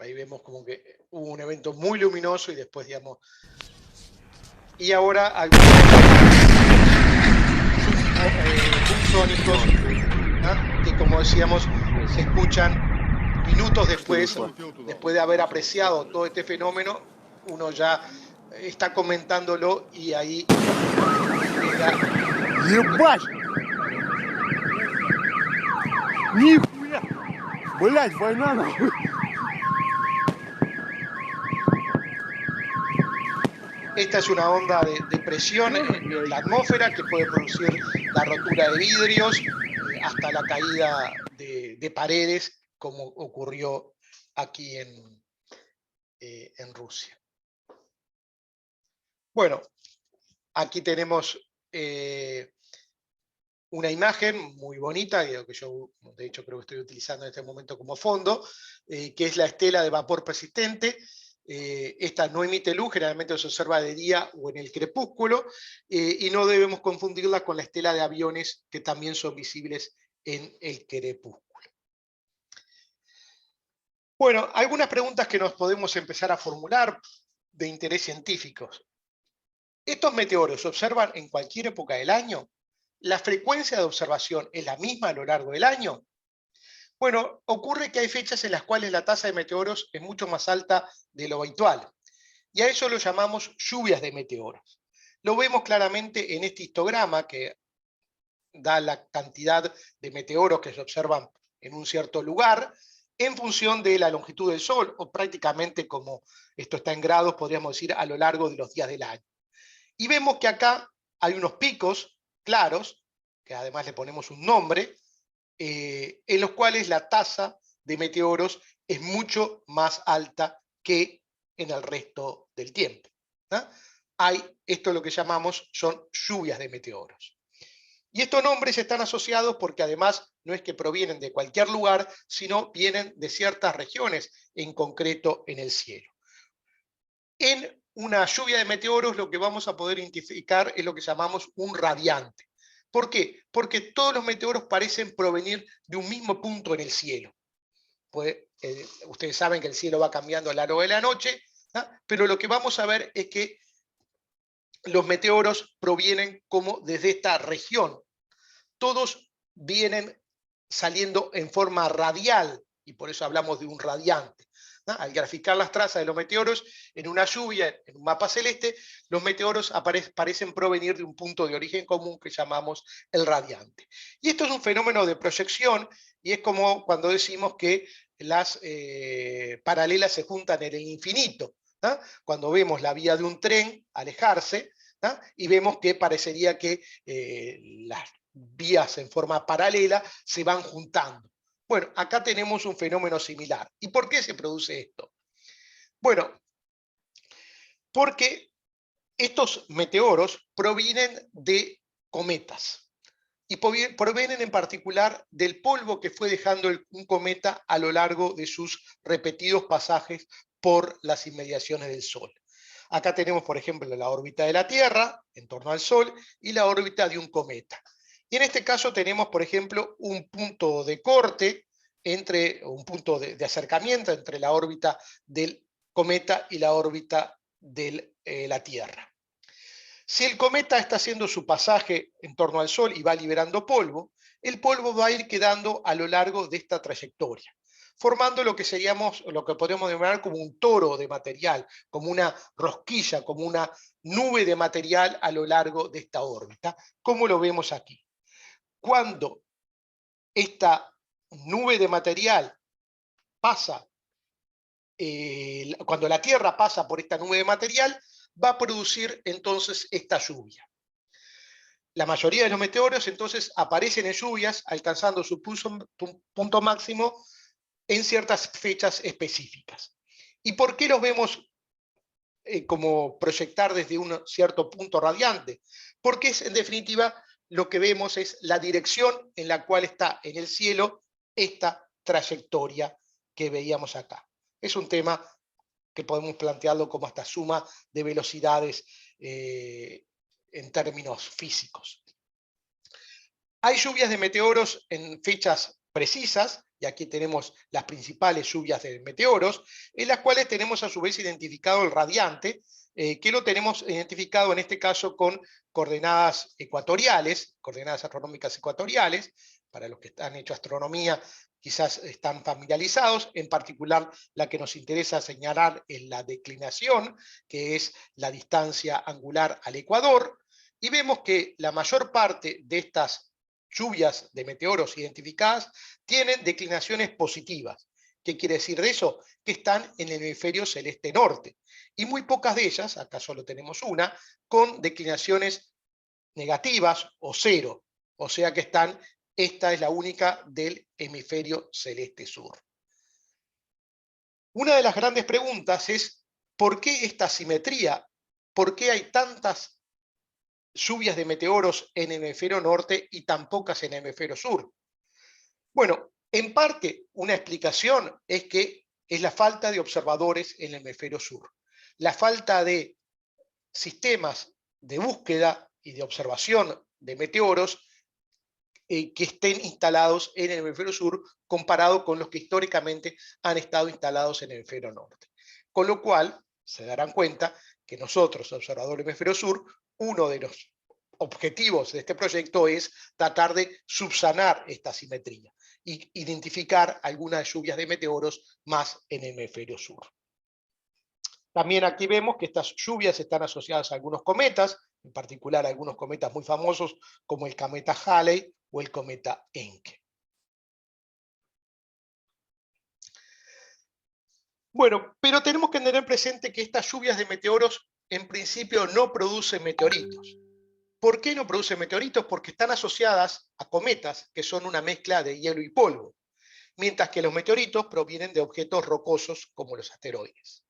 A: Ahí vemos como que hubo un evento muy luminoso y después, digamos... Y ahora algunos sónicos, ¿no? Que, como decíamos, se escuchan minutos después de haber apreciado todo este fenómeno, uno ya está comentándolo y ahí...
E: Ебать! Нихуя! Блять, война нахуй!
A: Esta es una onda de presión en la atmósfera que puede producir la rotura de vidrios hasta la caída de paredes, como ocurrió aquí en Rusia. Bueno, aquí tenemos una imagen muy bonita, que yo de hecho creo que estoy utilizando en este momento como fondo, que es la estela de vapor persistente. Esta no emite luz, generalmente se observa de día o en el crepúsculo, y no debemos confundirla con la estela de aviones que también son visibles en el crepúsculo. Bueno, algunas preguntas que nos podemos empezar a formular de interés científico. ¿Estos meteoros se observan en cualquier época del año? ¿La frecuencia de observación es la misma a lo largo del año? Bueno, ocurre que hay fechas en las cuales la tasa de meteoros es mucho más alta de lo habitual, y a eso lo llamamos lluvias de meteoros. Lo vemos claramente en este histograma que da la cantidad de meteoros que se observan en un cierto lugar en función de la longitud del Sol, o prácticamente, como esto está en grados, podríamos decir a lo largo de los días del año. Y vemos que acá hay unos picos claros, que además le ponemos un nombre, en los cuales la tasa de meteoros es mucho más alta que en el resto del tiempo, ¿no? Esto es lo que llamamos, son lluvias de meteoros. Y estos nombres están asociados porque además no es que provienen de cualquier lugar, sino vienen de ciertas regiones, en concreto en el cielo. En una lluvia de meteoros lo que vamos a poder identificar es lo que llamamos un radiante. ¿Por qué? Porque todos los meteoros parecen provenir de un mismo punto en el cielo. Pues, ustedes saben que el cielo va cambiando a lo largo de la noche, ¿no? Pero lo que vamos a ver es que los meteoros provienen como desde esta región. Todos vienen saliendo en forma radial, y por eso hablamos de un radiante, ¿no? Al graficar las trazas de los meteoros en una lluvia, en un mapa celeste, los meteoros parecen provenir de un punto de origen común que llamamos el radiante. Y esto es un fenómeno de proyección, y es como cuando decimos que las paralelas se juntan en el infinito, ¿no? Cuando vemos la vía de un tren alejarse, ¿no? Y vemos que parecería que las vías en forma paralela se van juntando. Bueno, acá tenemos un fenómeno similar. ¿Y por qué se produce esto? Bueno, porque estos meteoros provienen de cometas, y provienen en particular del polvo que fue dejando un cometa a lo largo de sus repetidos pasajes por las inmediaciones del Sol. Acá tenemos, por ejemplo, la órbita de la Tierra en torno al Sol y la órbita de un cometa. Y en este caso tenemos, por ejemplo, un punto de corte, un punto de acercamiento entre la órbita del cometa y la órbita de la Tierra. Si el cometa está haciendo su pasaje en torno al Sol y va liberando polvo, el polvo va a ir quedando a lo largo de esta trayectoria, formando lo que podríamos denominar como un toro de material, como una rosquilla, como una nube de material a lo largo de esta órbita, como lo vemos aquí. Cuando esta nube de material pasa, cuando la Tierra pasa por esta nube de material, va a producir entonces esta lluvia. La mayoría de los meteoros entonces aparecen en lluvias, alcanzando su punto máximo en ciertas fechas específicas. ¿Y por qué los vemos como proyectar desde un cierto punto radiante? Porque es, en definitiva, lo que vemos es la dirección en la cual está en el cielo esta trayectoria que veíamos acá. Es un tema que podemos plantearlo como esta suma de velocidades en términos físicos. Hay lluvias de meteoros en fechas precisas, y aquí tenemos las principales lluvias de meteoros, en las cuales tenemos a su vez identificado el radiante, que lo tenemos identificado en este caso con coordenadas ecuatoriales, coordenadas astronómicas ecuatoriales. Para los que han hecho astronomía quizás están familiarizados, en particular la que nos interesa señalar es la declinación, que es la distancia angular al ecuador, y vemos que la mayor parte de estas lluvias de meteoros identificadas tienen declinaciones positivas. ¿Qué quiere decir de eso? Que están en el hemisferio celeste norte. Y muy pocas de ellas, acá solo tenemos una, con declinaciones negativas o cero. O sea que esta es la única del hemisferio celeste sur. Una de las grandes preguntas es, ¿por qué esta asimetría? ¿Por qué hay tantas lluvias de meteoros en el hemisferio norte y tan pocas en el hemisferio sur? Bueno, en parte una explicación es que es la falta de observadores en el hemisferio sur. La falta de sistemas de búsqueda y de observación de meteoros que estén instalados en el hemisferio sur comparado con los que históricamente han estado instalados en el hemisferio norte. Con lo cual, se darán cuenta que nosotros, observadores del hemisferio sur, uno de los objetivos de este proyecto es tratar de subsanar esta asimetría e identificar algunas lluvias de meteoros más en el hemisferio sur. También aquí vemos que estas lluvias están asociadas a algunos cometas, en particular a algunos cometas muy famosos como el cometa Halley o el cometa Encke. Bueno, pero tenemos que tener presente que estas lluvias de meteoros en principio no producen meteoritos. ¿Por qué no producen meteoritos? Porque están asociadas a cometas que son una mezcla de hielo y polvo, mientras que los meteoritos provienen de objetos rocosos como los asteroides.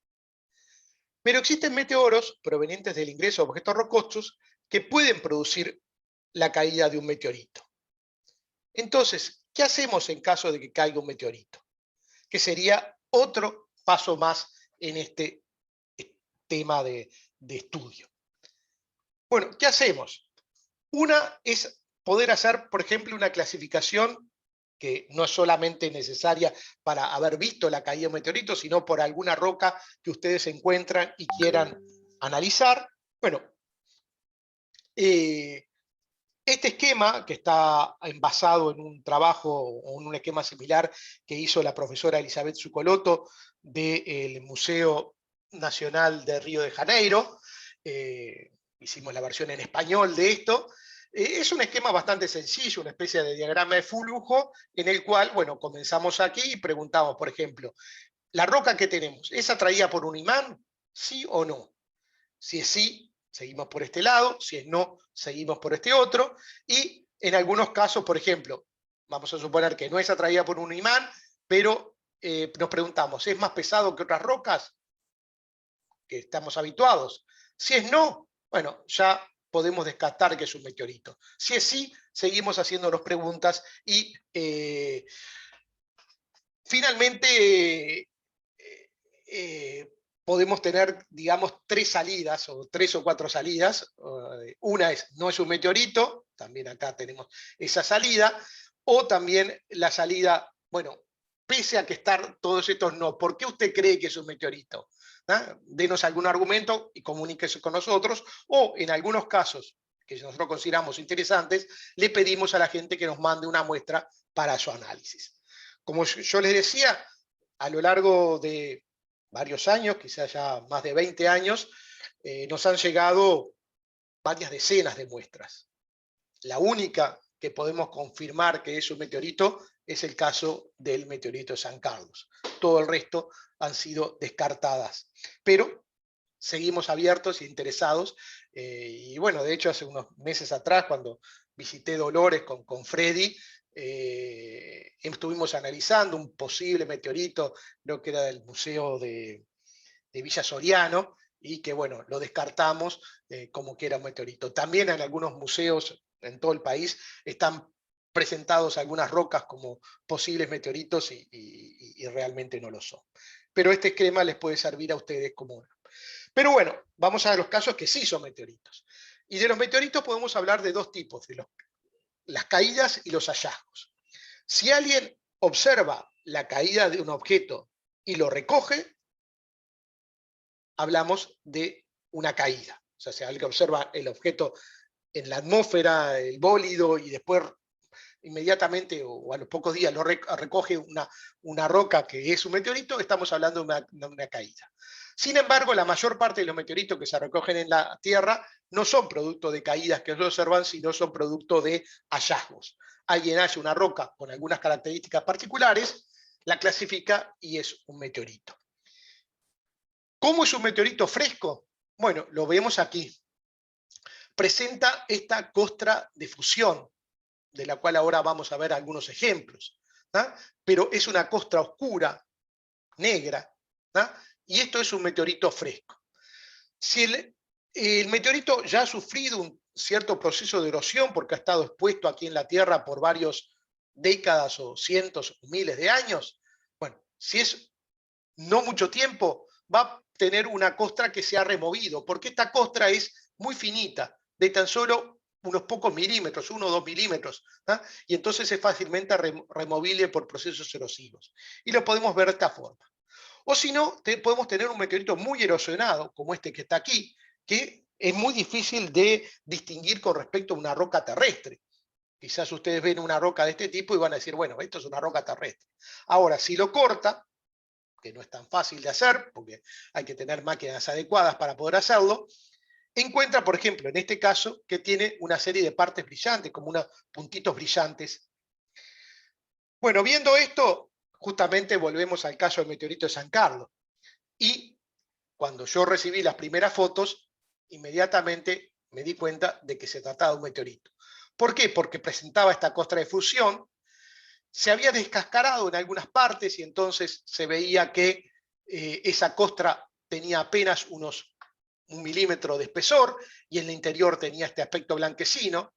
A: Pero existen meteoros provenientes del ingreso de objetos rocosos que pueden producir la caída de un meteorito. Entonces, ¿qué hacemos en caso de que caiga un meteorito? Que sería otro paso más en este tema de estudio. Bueno, ¿qué hacemos? Una es poder hacer, por ejemplo, una clasificación que no es solamente necesaria para haber visto la caída de un meteorito, sino por alguna roca que ustedes encuentran y quieran analizar. Bueno, este esquema, que está basado en un trabajo o en un esquema similar que hizo la profesora Elizabeth Zucolotto del Museo Nacional de Río de Janeiro, hicimos la versión en español de esto. Es un esquema bastante sencillo, una especie de diagrama de flujo, en el cual, bueno, comenzamos aquí y preguntamos, por ejemplo, ¿la roca que tenemos es atraída por un imán? ¿Sí o no? Si es sí, seguimos por este lado; si es no, seguimos por este otro. Y en algunos casos, por ejemplo, vamos a suponer que no es atraída por un imán, pero nos preguntamos, ¿es más pesado que otras rocas que estamos habituados? Si es no, bueno, ya podemos descartar que es un meteorito. Si es sí, seguimos haciéndonos preguntas y finalmente podemos tener, digamos, tres salidas, o 3 o 4 salidas. Una es, no es un meteorito, también acá tenemos esa salida, o también la salida, bueno, pese a que están todos estos no, ¿por qué usted cree que es un meteorito? Denos algún argumento y comuníquese con nosotros, o en algunos casos que nosotros consideramos interesantes, le pedimos a la gente que nos mande una muestra para su análisis. Como yo les decía, a lo largo de varios años, quizás ya más de 20 años, nos han llegado varias decenas de muestras. La única que podemos confirmar que es un meteorito es el caso del meteorito de San Carlos. Todo el resto han sido descartadas. Pero seguimos abiertos e interesados. Y bueno, de hecho, hace unos meses atrás, cuando visité Dolores con Freddy, estuvimos analizando un posible meteorito, creo que era del Museo de Villa Soriano, y que bueno, lo descartamos como que era un meteorito. También en algunos museos en todo el país están presentados algunas rocas como posibles meteoritos y realmente no lo son. Pero este esquema les puede servir a ustedes como... Pero bueno, vamos a ver los casos que sí son meteoritos. Y de los meteoritos podemos hablar de dos tipos, de las caídas y los hallazgos. Si alguien observa la caída de un objeto y lo recoge, hablamos de una caída. O sea, si alguien observa el objeto en la atmósfera, el bólido, y después inmediatamente o a los pocos días lo recoge una roca que es un meteorito, estamos hablando de una caída. Sin embargo, la mayor parte de los meteoritos que se recogen en la Tierra no son producto de caídas que se observan, sino son producto de hallazgos. Alguien halla una roca con algunas características particulares, la clasifica y es un meteorito. ¿Cómo es un meteorito fresco? Bueno, lo vemos aquí. Presenta esta costra de fusión, de la cual ahora vamos a ver algunos ejemplos. ¿Ah? Pero es una costra oscura, negra, ¿ah? Y esto es un meteorito fresco. Si el meteorito ya ha sufrido un cierto proceso de erosión, porque ha estado expuesto aquí en la Tierra por varias décadas o cientos o miles de años, bueno, si es no mucho tiempo, va a tener una costra que se ha removido, porque esta costra es muy finita, de tan solo unos pocos milímetros, 1 o 2 milímetros, ¿eh? Y entonces es fácilmente removible por procesos erosivos. Y lo podemos ver de esta forma. O si no, podemos tener un meteorito muy erosionado, como este que está aquí, que es muy difícil de distinguir con respecto a una roca terrestre. Quizás ustedes ven una roca de este tipo y van a decir, bueno, esto es una roca terrestre. Ahora, si lo corta, que no es tan fácil de hacer, porque hay que tener máquinas adecuadas para poder hacerlo, encuentra, por ejemplo, en este caso, que tiene una serie de partes brillantes, como unos puntitos brillantes. Bueno, viendo esto, justamente volvemos al caso del meteorito de San Carlos. Y cuando yo recibí las primeras fotos, inmediatamente me di cuenta de que se trataba de un meteorito. ¿Por qué? Porque presentaba esta costra de fusión, se había descascarado en algunas partes y entonces se veía que esa costra tenía apenas un milímetro de espesor y en el interior tenía este aspecto blanquecino.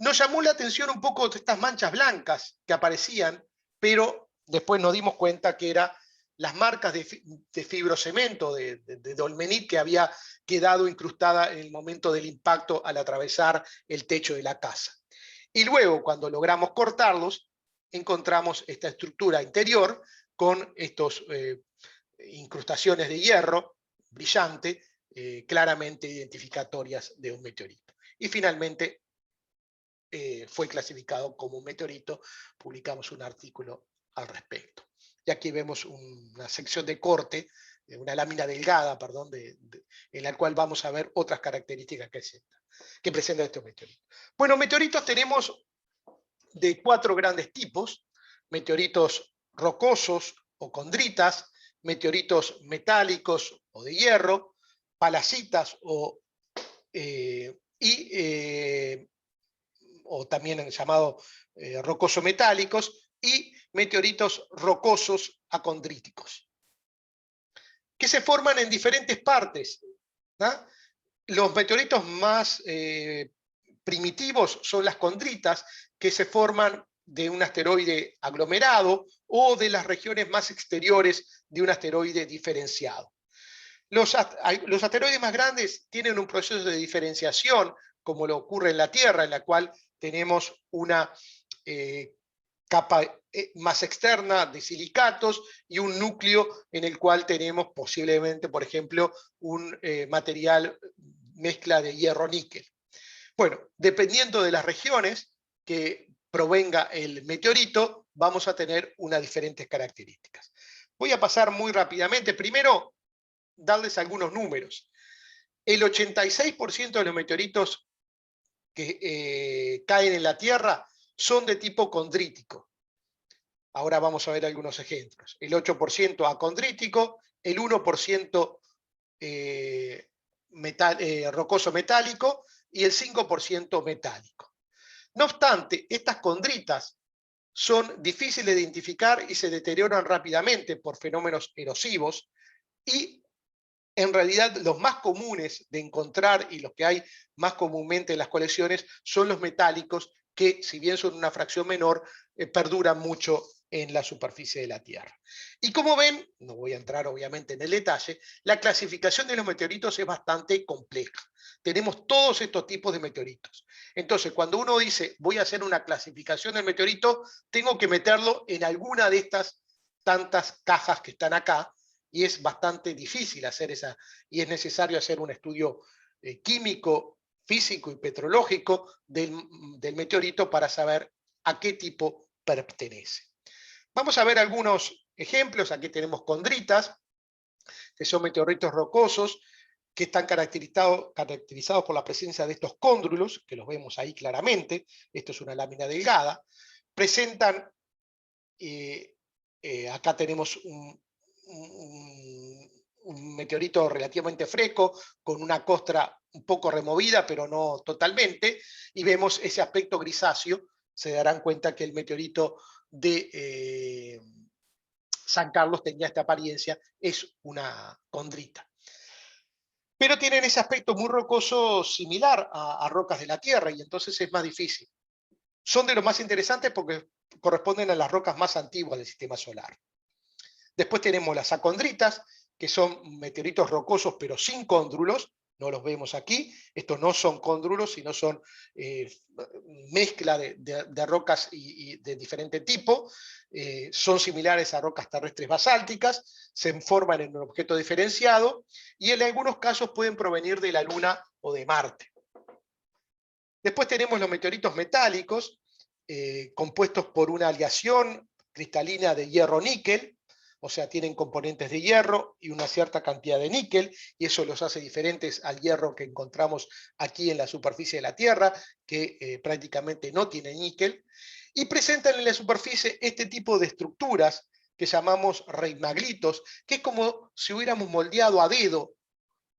A: Nos llamó la atención un poco estas manchas blancas que aparecían, pero después nos dimos cuenta que eran las marcas de fibrocemento, de dolmenit, que había quedado incrustada en el momento del impacto al atravesar el techo de la casa. Y luego, cuando logramos cortarlos, encontramos esta estructura interior con estas incrustaciones de hierro brillante, claramente identificatorias de un meteorito. Y finalmente fue clasificado como un meteorito, publicamos un artículo al respecto. Y aquí vemos una sección de corte, una lámina delgada, perdón, en la cual vamos a ver otras características que presenta este meteorito. Bueno, meteoritos tenemos de 4 grandes tipos: meteoritos rocosos o condritas, meteoritos metálicos o de hierro, palacitas o también llamados rocoso-metálicos, y meteoritos rocosos acondríticos, que se forman en diferentes partes, ¿no? Los meteoritos más primitivos son las condritas, que se forman de un asteroide aglomerado o de las regiones más exteriores de un asteroide diferenciado. Los asteroides más grandes tienen un proceso de diferenciación, como lo ocurre en la Tierra, en la cual tenemos una capa más externa de silicatos y un núcleo en el cual tenemos posiblemente, por ejemplo, un material mezcla de hierro-níquel. Bueno, dependiendo de las regiones que provenga el meteorito, vamos a tener unas diferentes características. Voy a pasar muy rápidamente. Primero, darles algunos números. El 86% de los meteoritos que caen en la Tierra son de tipo condrítico. Ahora vamos a ver algunos ejemplos. El 8% acondrítico, el 1% rocoso metálico y el 5% metálico. No obstante, estas condritas son difíciles de identificar y se deterioran rápidamente por fenómenos erosivos, y en realidad los más comunes de encontrar y los que hay más comúnmente en las colecciones son los metálicos, que si bien son una fracción menor, perduran mucho en la superficie de la Tierra. Y como ven, no voy a entrar obviamente en el detalle, la clasificación de los meteoritos es bastante compleja. Tenemos todos estos tipos de meteoritos. Entonces, cuando uno dice, voy a hacer una clasificación del meteorito, tengo que meterlo en alguna de estas tantas cajas que están acá, y es bastante difícil hacer esa, y es necesario hacer un estudio químico, físico y petrológico del meteorito para saber a qué tipo pertenece. Vamos a ver algunos ejemplos. Aquí tenemos condritas, que son meteoritos rocosos, que están caracterizados por la presencia de estos cóndrulos, que los vemos ahí claramente. Esto es una lámina delgada. Presentan, acá tenemos un meteorito relativamente fresco, con una costra un poco removida, pero no totalmente, y vemos ese aspecto grisáceo. Se darán cuenta que el meteorito de San Carlos tenía esta apariencia, es una condrita. Pero tienen ese aspecto muy rocoso similar a rocas de la Tierra, y entonces es más difícil. Son de los más interesantes porque corresponden a las rocas más antiguas del sistema solar. Después tenemos las acondritas, que son meteoritos rocosos pero sin cóndrulos, no los vemos aquí. Estos no son cóndrulos, sino son mezcla de rocas y de diferente tipo. Son similares a rocas terrestres basálticas, se forman en un objeto diferenciado y en algunos casos pueden provenir de la Luna o de Marte. Después tenemos los meteoritos metálicos, compuestos por una aleación cristalina de hierro-níquel, o sea, tienen componentes de hierro y una cierta cantidad de níquel, y eso los hace diferentes al hierro que encontramos aquí en la superficie de la Tierra, que prácticamente no tiene níquel, y presentan en la superficie este tipo de estructuras que llamamos reimagritos, que es como si hubiéramos moldeado a dedo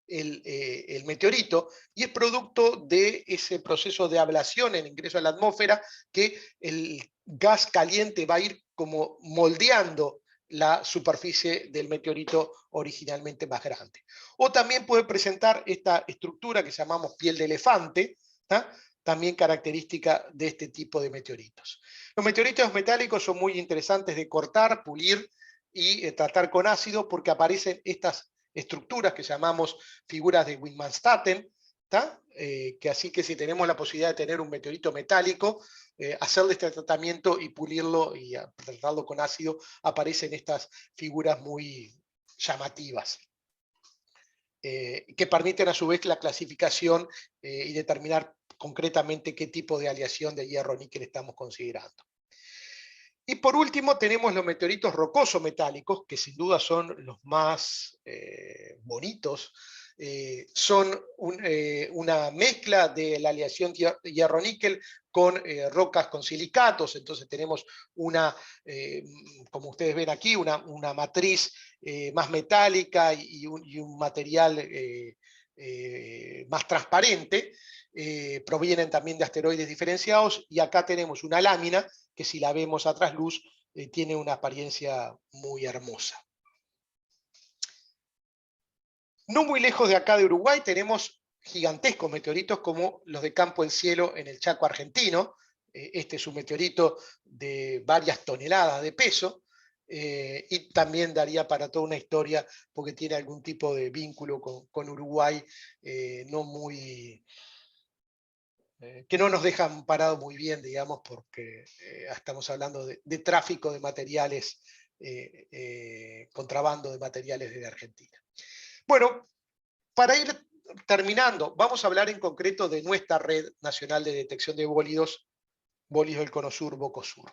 A: el meteorito, y es producto de ese proceso de ablación en ingreso a la atmósfera, que el gas caliente va a ir como moldeando la superficie del meteorito originalmente más grande. O también puede presentar esta estructura que llamamos piel de elefante, ¿tá? También característica de este tipo de meteoritos. Los meteoritos metálicos son muy interesantes de cortar, pulir y tratar con ácido, porque aparecen estas estructuras que llamamos figuras de Widmanstatten, que así que si tenemos la posibilidad de tener un meteorito metálico, hacerle este tratamiento y pulirlo y tratarlo con ácido, aparecen estas figuras muy llamativas, que permiten a su vez la clasificación y determinar concretamente qué tipo de aleación de hierro-níquel estamos considerando. Y por último tenemos los meteoritos rocosos metálicos, que sin duda son los más bonitos. Son una mezcla de la aleación hierro-níquel con rocas con silicatos. Entonces tenemos una, como ustedes ven aquí, una matriz más metálica y un material más transparente. Provienen también de asteroides diferenciados, y acá tenemos una lámina que, si la vemos a trasluz, tiene una apariencia muy hermosa. No muy lejos de acá de Uruguay tenemos gigantescos meteoritos como los de Campo El Cielo en el Chaco argentino. Este es un meteorito de varias toneladas de peso, y también daría para toda una historia porque tiene algún tipo de vínculo con Uruguay, no muy... que no nos dejan parados muy bien, digamos, porque estamos hablando de tráfico de materiales, contrabando de materiales desde Argentina. Bueno, para ir terminando, vamos a hablar en concreto de nuestra Red Nacional de Detección de Bólidos, Bólidos del Cono Sur, BOCOSUR.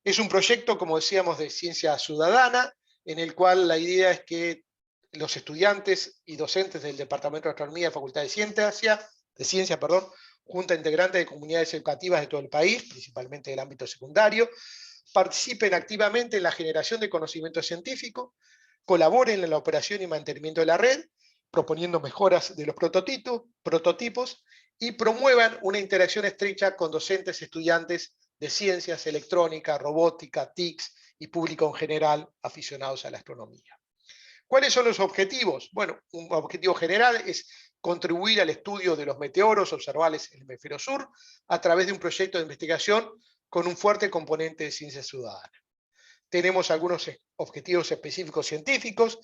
A: Es un proyecto, como decíamos, de ciencia ciudadana, en el cual la idea es que los estudiantes y docentes del Departamento de Astronomía y Facultad de Ciencia, junta integrante de comunidades educativas de todo el país, principalmente del ámbito secundario, participen activamente en la generación de conocimiento científico, colaboren en la operación y mantenimiento de la red, proponiendo mejoras de los prototipos y promuevan una interacción estrecha con docentes, estudiantes de ciencias, electrónica, robótica, TICs y público en general aficionados a la astronomía. ¿Cuáles son los objetivos? Bueno, un objetivo general es contribuir al estudio de los meteoros observables en el hemisferio sur a través de un proyecto de investigación con un fuerte componente de ciencia ciudadana. Tenemos algunos objetivos específicos científicos,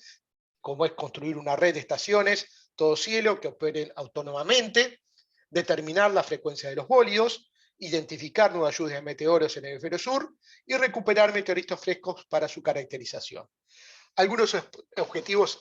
A: como es construir una red de estaciones todo cielo que operen autónomamente, determinar la frecuencia de los bólidos, identificar nuevas lluvias de meteoros en el hemisferio sur y recuperar meteoritos frescos para su caracterización. Algunos objetivos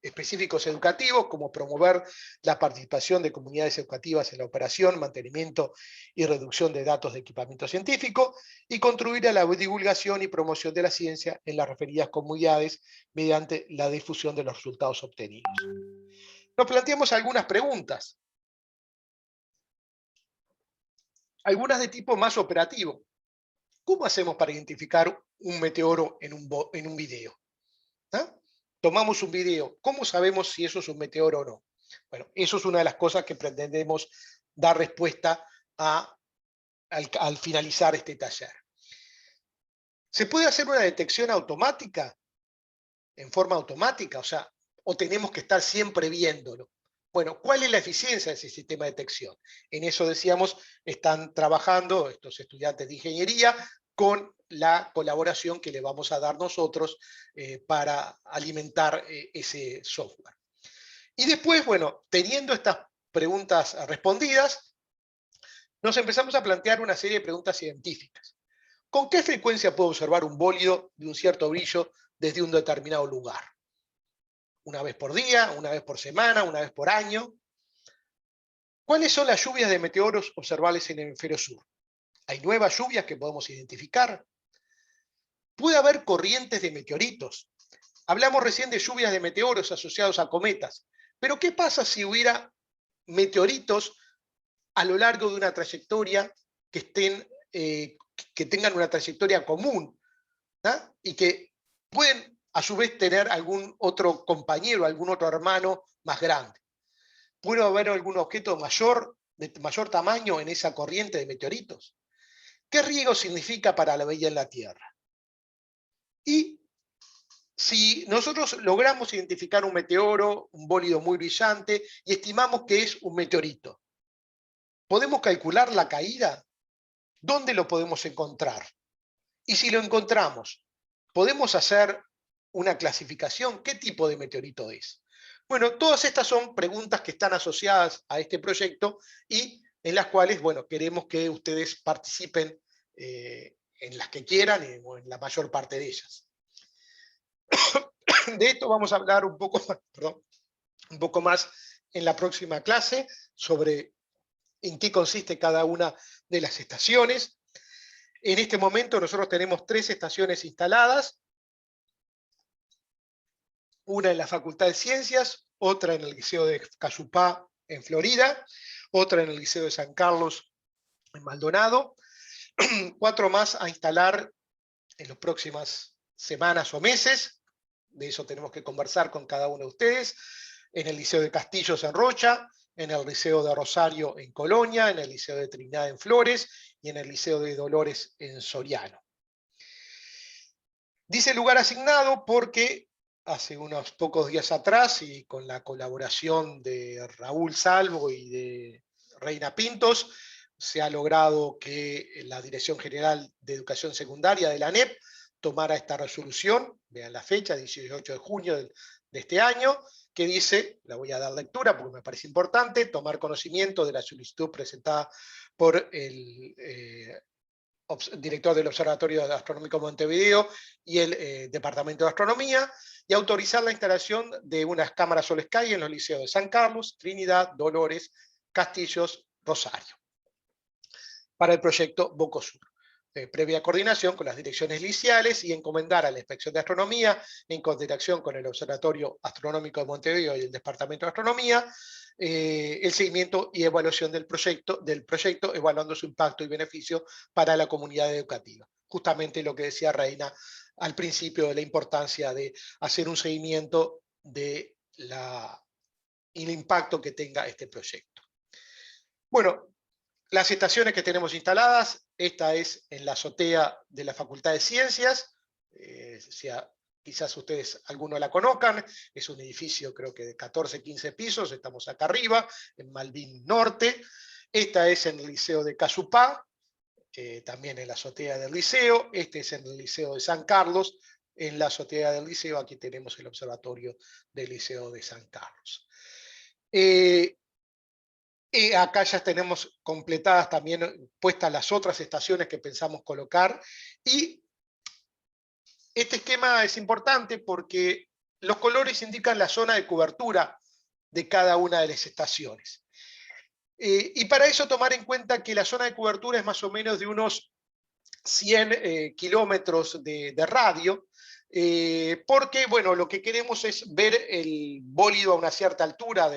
A: específicos educativos, como promover la participación de comunidades educativas en la operación, mantenimiento y reducción de datos de equipamiento científico, y contribuir a la divulgación y promoción de la ciencia en las referidas comunidades mediante la difusión de los resultados obtenidos. Nos planteamos algunas preguntas, algunas de tipo más operativo. ¿Cómo hacemos para identificar un meteoro en un video? ¿Ah? Tomamos un video, ¿cómo sabemos si eso es un meteoro o no? Bueno, eso es una de las cosas que pretendemos dar respuesta al finalizar este taller. ¿Se puede hacer una detección automática? En forma automática, o tenemos que estar siempre viéndolo. Bueno, ¿cuál es la eficiencia de ese sistema de detección? En eso, decíamos, están trabajando estos estudiantes de ingeniería con la colaboración que le vamos a dar nosotros para alimentar ese software. Y después, bueno, teniendo estas preguntas respondidas, nos empezamos a plantear una serie de preguntas científicas. ¿Con qué frecuencia puedo observar un bólido de un cierto brillo desde un determinado lugar? ¿Una vez por día, una vez por semana, una vez por año? ¿Cuáles son las lluvias de meteoros observables en el hemisferio sur? ¿Hay nuevas lluvias que podemos identificar? ¿Puede haber corrientes de meteoritos? Hablamos recién de lluvias de meteoros asociados a cometas, pero ¿qué pasa si hubiera meteoritos a lo largo de una trayectoria que tengan una trayectoria común, ¿no? Y que pueden a su vez tener algún otro compañero, algún otro hermano más grande? ¿Puede haber algún objeto de mayor tamaño en esa corriente de meteoritos? ¿Qué riesgo significa para la vida en la Tierra? Y si nosotros logramos identificar un meteoro, un bólido muy brillante, y estimamos que es un meteorito, ¿podemos calcular la caída? ¿Dónde lo podemos encontrar? Y si lo encontramos, ¿podemos hacer una clasificación? ¿Qué tipo de meteorito es? Bueno, todas estas son preguntas que están asociadas a este proyecto y en las cuales, bueno, queremos que ustedes participen en las que quieran o en la mayor parte de ellas. De esto vamos a hablar un poco más en la próxima clase, sobre en qué consiste cada una de las estaciones. En este momento nosotros tenemos 3 estaciones instaladas, una en la Facultad de Ciencias, otra en el Liceo de Cayupá, en Florida, otra en el Liceo de San Carlos, en Maldonado, 4 más a instalar en las próximas semanas o meses. De eso tenemos que conversar con cada uno de ustedes, en el Liceo de Castillos en Rocha, en el Liceo de Rosario en Colonia, en el Liceo de Trinidad en Flores y en el Liceo de Dolores en Soriano. Dice lugar asignado porque hace unos pocos días atrás, y con la colaboración de Raúl Salvo y de Reina Pintos, se ha logrado que la Dirección General de Educación Secundaria de la ANEP tomara esta resolución, vean la fecha, 18 de junio de este año, que dice, la voy a dar lectura porque me parece importante, tomar conocimiento de la solicitud presentada por el director del Observatorio Astronómico Montevideo y el Departamento de Astronomía, y autorizar la instalación de unas cámaras Sol Sky en los liceos de San Carlos, Trinidad, Dolores, Castillos, Rosario, para el proyecto Bocosur. Previa coordinación con las direcciones liciales y encomendar a la Inspección de Astronomía, en coordinación con el Observatorio Astronómico de Montevideo y el Departamento de Astronomía, el seguimiento y evaluación del proyecto, evaluando su impacto y beneficio para la comunidad educativa. justamente lo que decía Reina al principio de la importancia de hacer un seguimiento de el impacto que tenga este proyecto. Bueno, las estaciones que tenemos instaladas, esta es en la azotea de la Facultad de Ciencias, quizás ustedes algunos la conozcan, es un edificio creo que de 14, 15 pisos, estamos acá arriba, en Malvin Norte. Esta es en el Liceo de Casupá, también en la azotea del liceo. Este es en el Liceo de San Carlos. En la azotea del liceo, aquí tenemos el observatorio del Liceo de San Carlos. Acá ya tenemos completadas también, puestas las otras estaciones que pensamos colocar. Y este esquema es importante porque los colores indican la zona de cobertura de cada una de las estaciones. Y para eso tomar en cuenta que la zona de cobertura es más o menos de unos 100 kilómetros de radio, porque bueno, lo que queremos es ver el bólido a una cierta altura,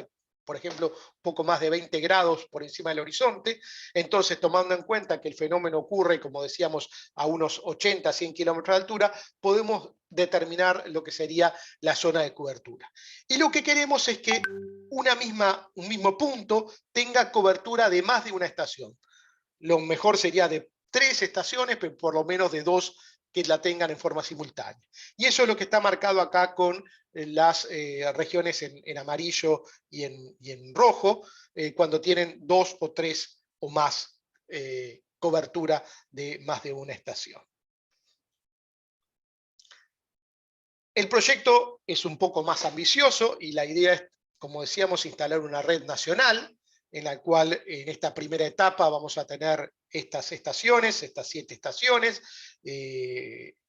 A: por ejemplo, un poco más de 20 grados por encima del horizonte. Entonces, tomando en cuenta que el fenómeno ocurre, como decíamos, a unos 80, 100 kilómetros de altura, podemos determinar lo que sería la zona de cobertura. Y lo que queremos es que un mismo punto tenga cobertura de más de una estación. Lo mejor sería de 3 estaciones, pero por lo menos de 2 que la tengan en forma simultánea. Y eso es lo que está marcado acá con las regiones en amarillo y en rojo, cuando tienen 2 o 3 o más cobertura de más de una estación. El proyecto es un poco más ambicioso y la idea es, como decíamos, instalar una red nacional, en la cual en esta primera etapa vamos a tener estas estaciones, estas 7 estaciones,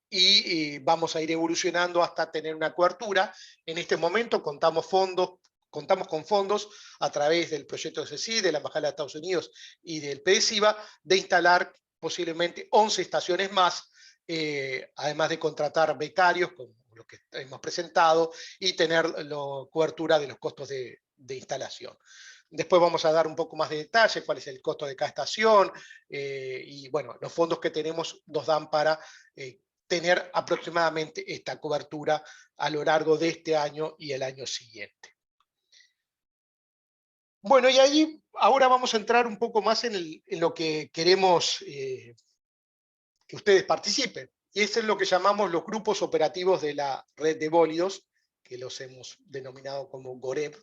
A: y vamos a ir evolucionando hasta tener una cobertura. En este momento contamos con fondos a través del proyecto de CECI, de la Embajada de Estados Unidos y del PDCIVA, de instalar posiblemente 11 estaciones más, además de contratar becarios, como lo que hemos presentado, y tener cobertura de los costos de instalación. Después vamos a dar un poco más de detalle, cuál es el costo de cada estación, y bueno, los fondos que tenemos nos dan para tener aproximadamente esta cobertura a lo largo de este año y el año siguiente. Bueno, y ahí ahora vamos a entrar un poco más en lo que queremos que ustedes participen. Y eso es lo que llamamos los grupos operativos de la red de bólidos, que los hemos denominado como GOREB.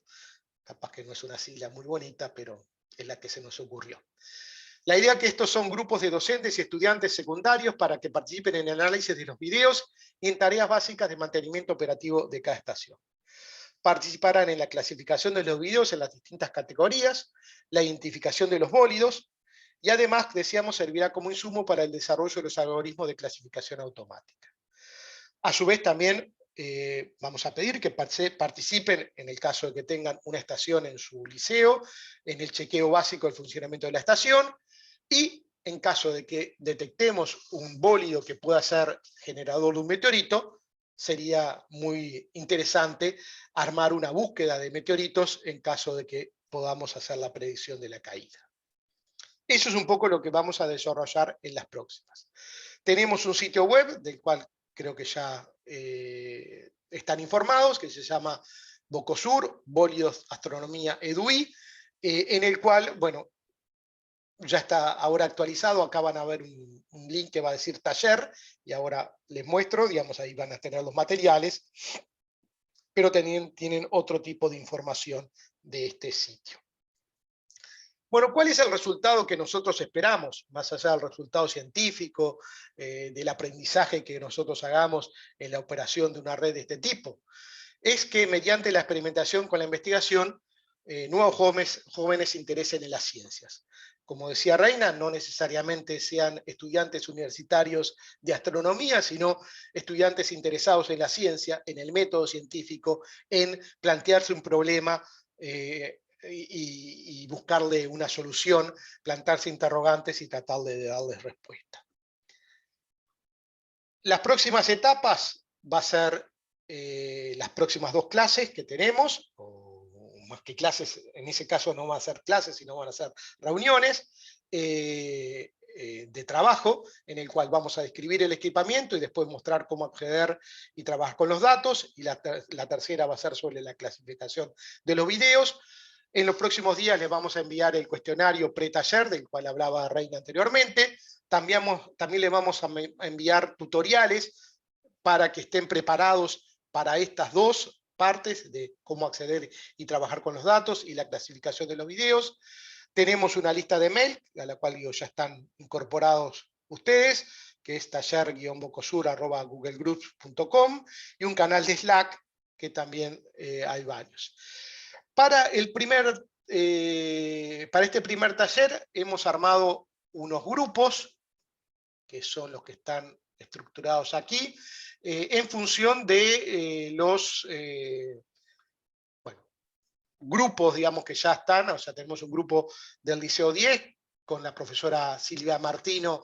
A: Capaz que no es una sigla muy bonita, pero es la que se nos ocurrió. La idea es que estos son grupos de docentes y estudiantes secundarios para que participen en el análisis de los videos y en tareas básicas de mantenimiento operativo de cada estación. Participarán en la clasificación de los videos en las distintas categorías, la identificación de los bólidos, y además, decíamos, servirá como insumo para el desarrollo de los algoritmos de clasificación automática. A su vez, también vamos a pedir que participen, en el caso de que tengan una estación en su liceo, en el chequeo básico del funcionamiento de la estación, y en caso de que detectemos un bólido que pueda ser generador de un meteorito, sería muy interesante armar una búsqueda de meteoritos en caso de que podamos hacer la predicción de la caída. Eso es un poco lo que vamos a desarrollar en las próximas. Tenemos un sitio web del cual creo que ya están informados, que se llama Bocosur, Bólidos Astronomía EDUI, en el cual, bueno, ya está ahora actualizado. Acá van a ver un link que va a decir taller, y ahora les muestro, digamos, ahí van a tener los materiales, pero tienen otro tipo de información de este sitio. Bueno, ¿cuál es el resultado que nosotros esperamos, más allá del resultado científico, del aprendizaje que nosotros hagamos en la operación de una red de este tipo? Es que mediante la experimentación con la investigación, nuevos jóvenes se interesen en las ciencias. Como decía Reina, no necesariamente sean estudiantes universitarios de astronomía, sino estudiantes interesados en la ciencia, en el método científico, en plantearse un problema y buscarle una solución, plantarse interrogantes y tratar de darles respuesta. Las próximas etapas va a ser las próximas 2 clases que tenemos, o más que clases, en ese caso no van a ser clases, sino van a ser reuniones. de trabajo, en el cual vamos a describir el equipamiento y después mostrar cómo acceder y trabajar con los datos, y la tercera va a ser sobre la clasificación de los videos. En los próximos días les vamos a enviar el cuestionario pre-taller, del cual hablaba Reina anteriormente. También les vamos a enviar tutoriales para que estén preparados para estas dos partes de cómo acceder y trabajar con los datos y la clasificación de los videos. Tenemos una lista de mail, a la cual ya están incorporados ustedes, que es taller-bocosur@googlegroups.com, y un canal de Slack, que también hay varios. Para este primer taller hemos armado unos grupos, que son los que están estructurados aquí, en función de los grupos, digamos, que ya están. O sea, tenemos un grupo del Liceo 10, con la profesora Silvia Martino,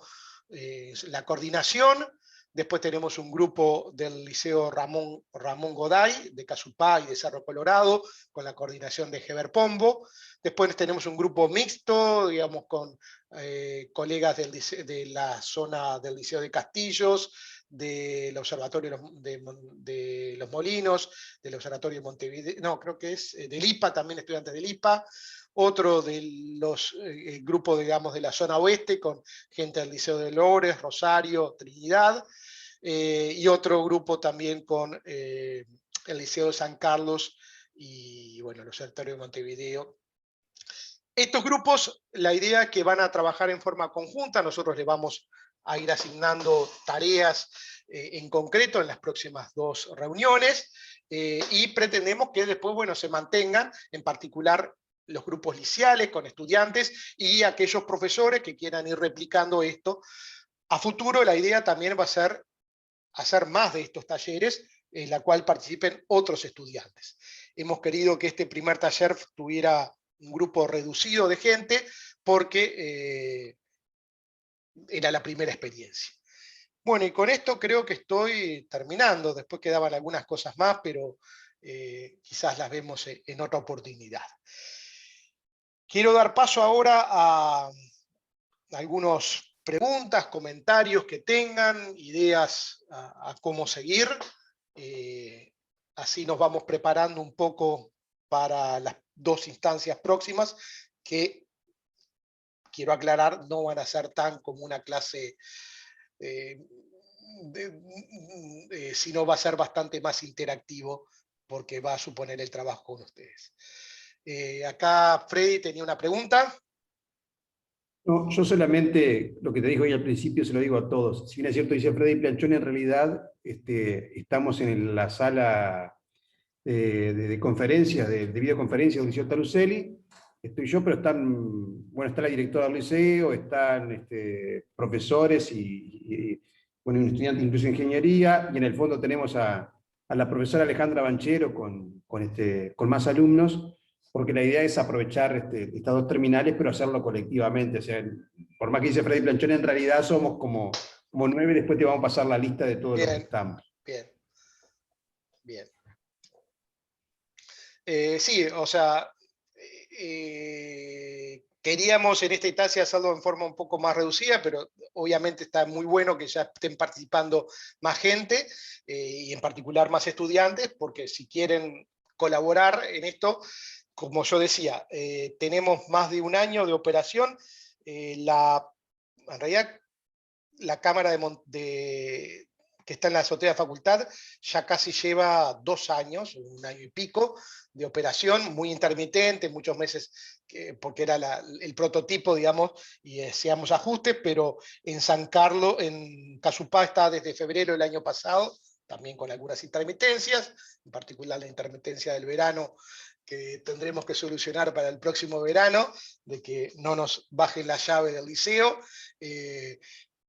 A: la coordinación. Después tenemos un grupo del Liceo Ramón Goday, de Casupá y de Cerro Colorado, con la coordinación de Heber Pombo. Después tenemos un grupo mixto, digamos, con colegas de la zona del Liceo de Castillos, del Observatorio de los Molinos, del Observatorio de Montevideo, no, creo que es del IPA, también estudiantes del IPA. Otro de los grupos, digamos, de la zona oeste, con gente del Liceo de Lores, Rosario, Trinidad, y otro grupo también con el Liceo de San Carlos y, bueno, el Observatorio de Montevideo. Estos grupos, la idea es que van a trabajar en forma conjunta. Nosotros les vamos a ir asignando tareas en concreto en las próximas 2 reuniones, y pretendemos que después, bueno, se mantengan, en particular los grupos liceales con estudiantes y aquellos profesores que quieran ir replicando esto. A futuro la idea también va a ser hacer más de estos talleres, en la cual participen otros estudiantes. Hemos querido que este primer taller tuviera un grupo reducido de gente, porque era la primera experiencia. Bueno, y con esto creo que estoy terminando. Después quedaban algunas cosas más, pero quizás las vemos en otra oportunidad. Quiero dar paso ahora a algunas preguntas, comentarios que tengan, ideas a cómo seguir. Así nos vamos preparando un poco para las 2 instancias próximas, que, quiero aclarar, no van a ser tan como una clase, sino va a ser bastante más interactivo, porque va a suponer el trabajo con ustedes. Acá Freddy tenía una pregunta.
F: No, yo solamente, lo que te digo hoy al principio, se lo digo a todos. Si bien es cierto, dice Freddy Planchón, en realidad estamos en la sala de conferencias, de videoconferencias del Liceo Taruselli. Estoy yo, pero bueno, está la directora del liceo, están profesores bueno, un estudiante incluso de ingeniería, y en el fondo tenemos a la profesora Alejandra Banchero con más alumnos, porque la idea es aprovechar estas 2 terminales, pero hacerlo colectivamente. O sea, por más que dice Freddy Planchón, en realidad somos como 9, después te vamos a pasar la lista de todos los que estamos.
A: Bien. Bien. Sí, o sea, queríamos en esta instancia hacerlo en forma un poco más reducida, pero obviamente está muy bueno que ya estén participando más gente, y en particular más estudiantes, porque si quieren colaborar en esto, como yo decía, tenemos más de 1 año de operación. En realidad, la cámara que está en la azotea de facultad ya casi lleva 2 años, 1 año y pico, de operación, muy intermitente, muchos meses, porque era el prototipo, digamos, y hacíamos ajustes, pero en San Carlos, en Casupá, está desde febrero del año pasado, también con algunas intermitencias, en particular la intermitencia del verano, que tendremos que solucionar para el próximo verano, de que no nos bajen la llave del liceo.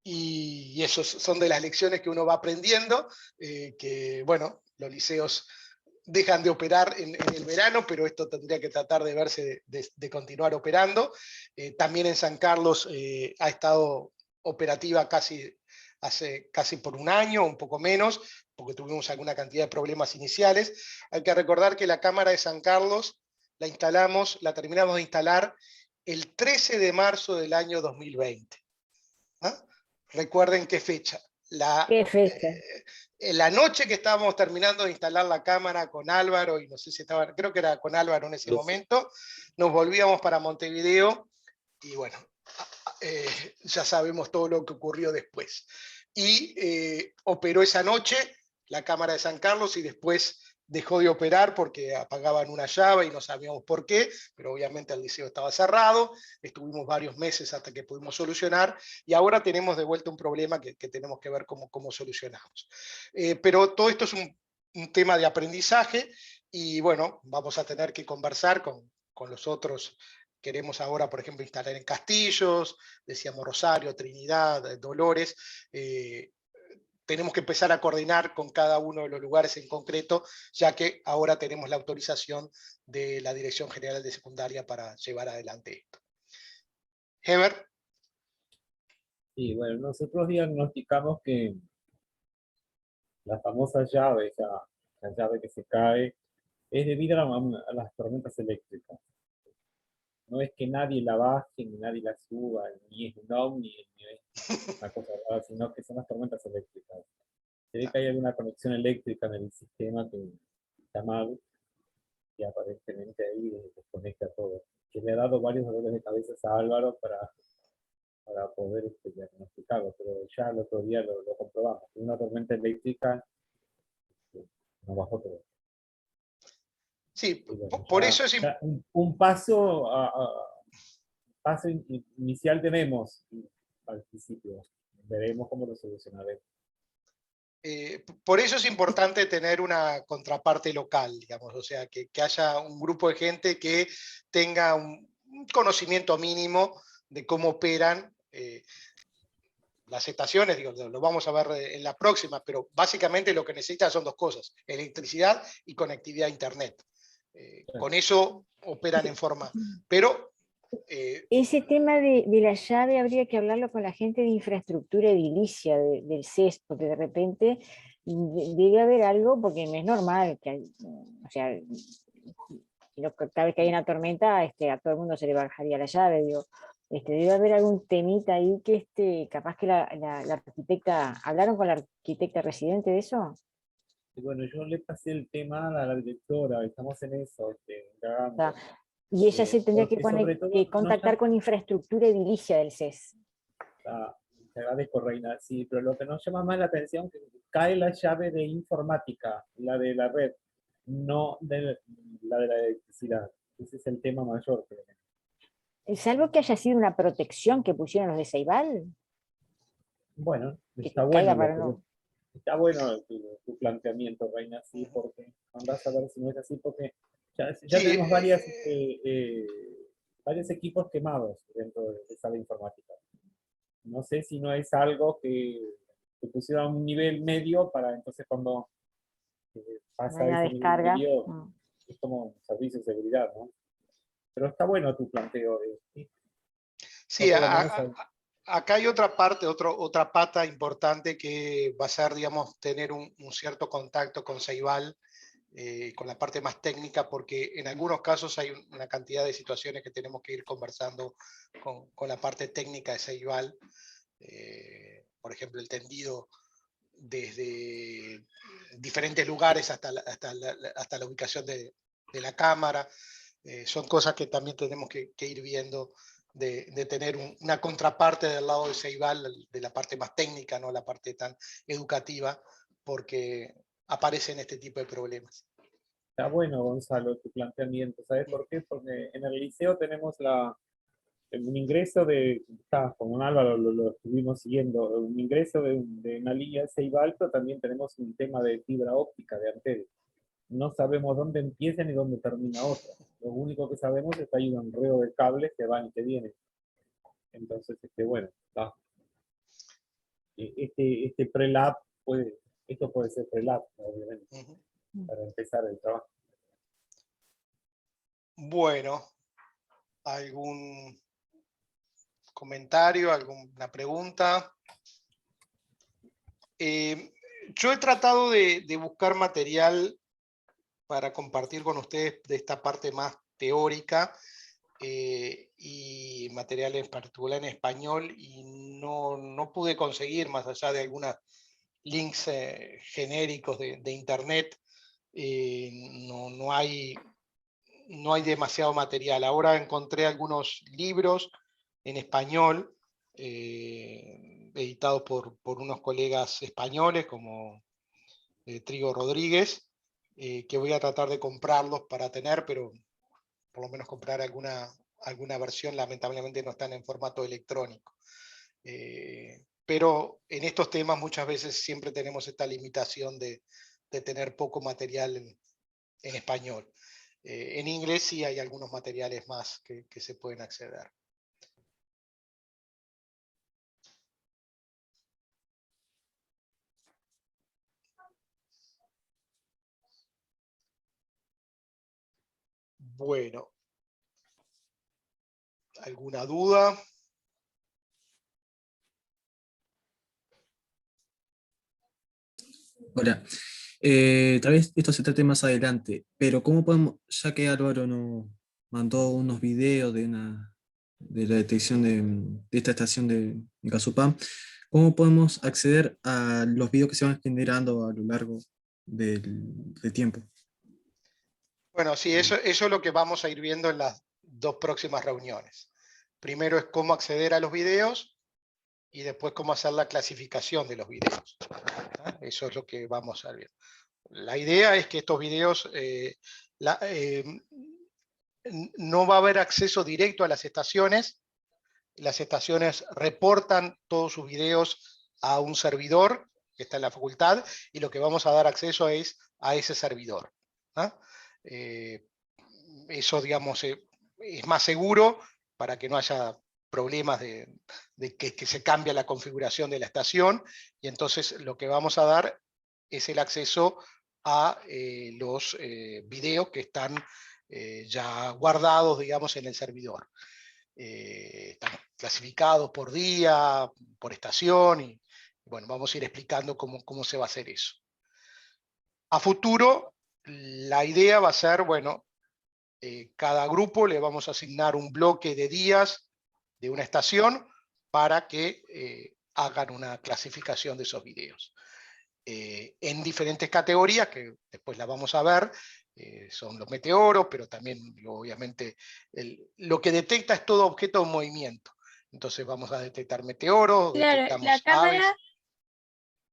A: Y esos son de las lecciones que uno va aprendiendo, que, bueno, los liceos dejan de operar en el verano, pero esto tendría que tratar de verse de continuar operando. También en San Carlos ha estado operativa casi por 1 año, un poco menos, porque tuvimos alguna cantidad de problemas iniciales. Hay que recordar que la Cámara de San Carlos la terminamos de instalar el 13 de marzo del año 2020. recuerden qué fecha.
B: ¿Qué fecha?
A: En la noche que estábamos terminando de instalar la cámara con Álvaro, y no sé si estaba, creo que era con Álvaro en ese momento, nos volvíamos para Montevideo, y bueno, ya sabemos todo lo que ocurrió después. Y operó esa noche la cámara de San Carlos y después dejó de operar porque apagaban una llave y no sabíamos por qué, pero obviamente el liceo estaba cerrado, estuvimos varios meses hasta que pudimos solucionar y ahora tenemos de vuelta un problema que tenemos que ver cómo solucionamos. Pero todo esto es un tema de aprendizaje y bueno, vamos a tener que conversar con los otros. Queremos ahora, por ejemplo, instalar en Castillos, decíamos Rosario, Trinidad, Dolores. Tenemos que empezar a coordinar con cada uno de los lugares en concreto, ya que ahora tenemos la autorización de la Dirección General de Secundaria para llevar adelante esto. Heber.
G: Sí, bueno, nosotros diagnosticamos que la famosa llave, la llave que se cae, es debido a las tormentas eléctricas. No es que nadie la baje, ni nadie la suba, ni es un ovni, ni es una cosa rara, sino que son las tormentas eléctricas. Se ve que hay alguna conexión eléctrica en el sistema que está mal, y aparentemente ahí desconecta todo. Que le ha dado varios dolores de cabeza a Álvaro para poder diagnosticarlo, pero ya el otro día lo comprobamos. Una tormenta eléctrica nos bajó todo.
A: Sí,
G: Bueno,
A: por eso es
G: un paso, paso inicial tenemos al principio. Veremos cómo lo solucionaremos.
A: Por eso es importante tener una contraparte local, digamos, o sea, que haya un grupo de gente que tenga un conocimiento mínimo de cómo operan las estaciones, digo, lo vamos a ver en la próxima, pero básicamente lo que necesitan son dos cosas, electricidad y conectividad a internet. Con eso operan en forma, pero...
B: Ese tema de la llave habría que hablarlo con la gente de infraestructura edilicia del CES, porque de repente debe haber algo, porque no es normal que hay, o sea, cada vez que hay una tormenta, a todo el mundo se le bajaría la llave, digo, debe haber algún temita ahí que capaz que la arquitecta, ¿hablaron con la arquitecta residente de eso?
G: Y bueno, yo le pasé el tema a la directora, estamos en eso,
B: Ah, y ella se tendría que contactar con infraestructura edilicia del CES.
G: Te agradezco, Reina, sí, pero lo que nos llama más la atención es que cae la llave de informática, la de la red, no de la de la electricidad. Ese es el tema mayor.
B: Salvo que haya sido una protección que pusieron los de Ceibal.
G: Bueno,
B: que
G: está bueno,
B: no.
G: está bueno tu planteamiento, Reina, sí, porque andás a ver si no es así, porque ya sí, tenemos varios equipos quemados dentro de sala informática. No sé si no es algo que pusiera a un nivel medio para entonces cuando pasa ese
B: descarga.
G: nivel medio, es como un servicio de seguridad, ¿no? Pero está bueno tu planteo.
A: Sí, acá hay otra parte, otra pata importante que va a ser, digamos, tener un cierto contacto con Ceibal, con la parte más técnica, porque en algunos casos hay una cantidad de situaciones que tenemos que ir conversando con la parte técnica de Ceibal. Por ejemplo, el tendido desde diferentes lugares hasta la ubicación de la cámara. Son cosas que también tenemos que ir viendo, de tener una contraparte del lado de Ceibal, de la parte más técnica, no la parte tan educativa, porque aparecen este tipo de problemas.
G: Está bueno, Gonzalo, tu planteamiento. ¿Sabes por qué? Porque en el liceo tenemos un ingreso con Álvaro lo estuvimos siguiendo, un ingreso de una línea de Ceibal, pero también tenemos un tema de fibra óptica de Antel. No sabemos dónde empieza ni dónde termina otra. Lo único que sabemos es que hay un enredo de cables que van y que vienen. Entonces, bueno, está. Este prelab esto puede ser prelab, obviamente, para empezar el trabajo.
A: Bueno, ¿algún comentario, alguna pregunta? Yo he tratado de buscar material para compartir con ustedes de esta parte más teórica y material en particular en español, y no pude conseguir, más allá de algunos links genéricos de internet, no hay demasiado material. Ahora encontré algunos libros en español, editados por unos colegas españoles como Trigo Rodríguez, que voy a tratar de comprarlos para tener, pero por lo menos comprar alguna versión. Lamentablemente no están en formato electrónico. Pero en estos temas muchas veces siempre tenemos esta limitación de tener poco material en español. En inglés sí hay algunos materiales más que se pueden acceder. Bueno, ¿alguna duda?
H: Ahora, tal vez esto se trate más adelante, pero ¿cómo podemos, ya que Álvaro nos mandó unos videos de la detección de esta estación de Gazupam, ¿cómo podemos acceder a los videos que se van generando a lo largo del tiempo?
A: Bueno, sí, eso es lo que vamos a ir viendo en las 2 próximas reuniones. Primero es cómo acceder a los videos y después cómo hacer la clasificación de los videos. Eso es lo que vamos a ver. La idea es que estos videos no va a haber acceso directo a las estaciones reportan todos sus videos a un servidor que está en la facultad, y lo que vamos a dar acceso es a ese servidor. Eso, digamos, es más seguro para que no haya problemas de que se cambie la configuración de la estación, y entonces lo que vamos a dar es el acceso a los videos que están ya guardados, digamos, en el servidor. Están clasificados por día, por estación, y bueno, vamos a ir explicando cómo se va a hacer eso. A futuro, la idea va a ser, bueno, cada grupo le vamos a asignar un bloque de días de una estación para que hagan una clasificación de esos videos. En diferentes categorías, que después las vamos a ver, son los meteoros, pero también, obviamente, lo que detecta es todo objeto en movimiento. Entonces vamos a detectar meteoros,
I: Claro,
A: detectamos aves.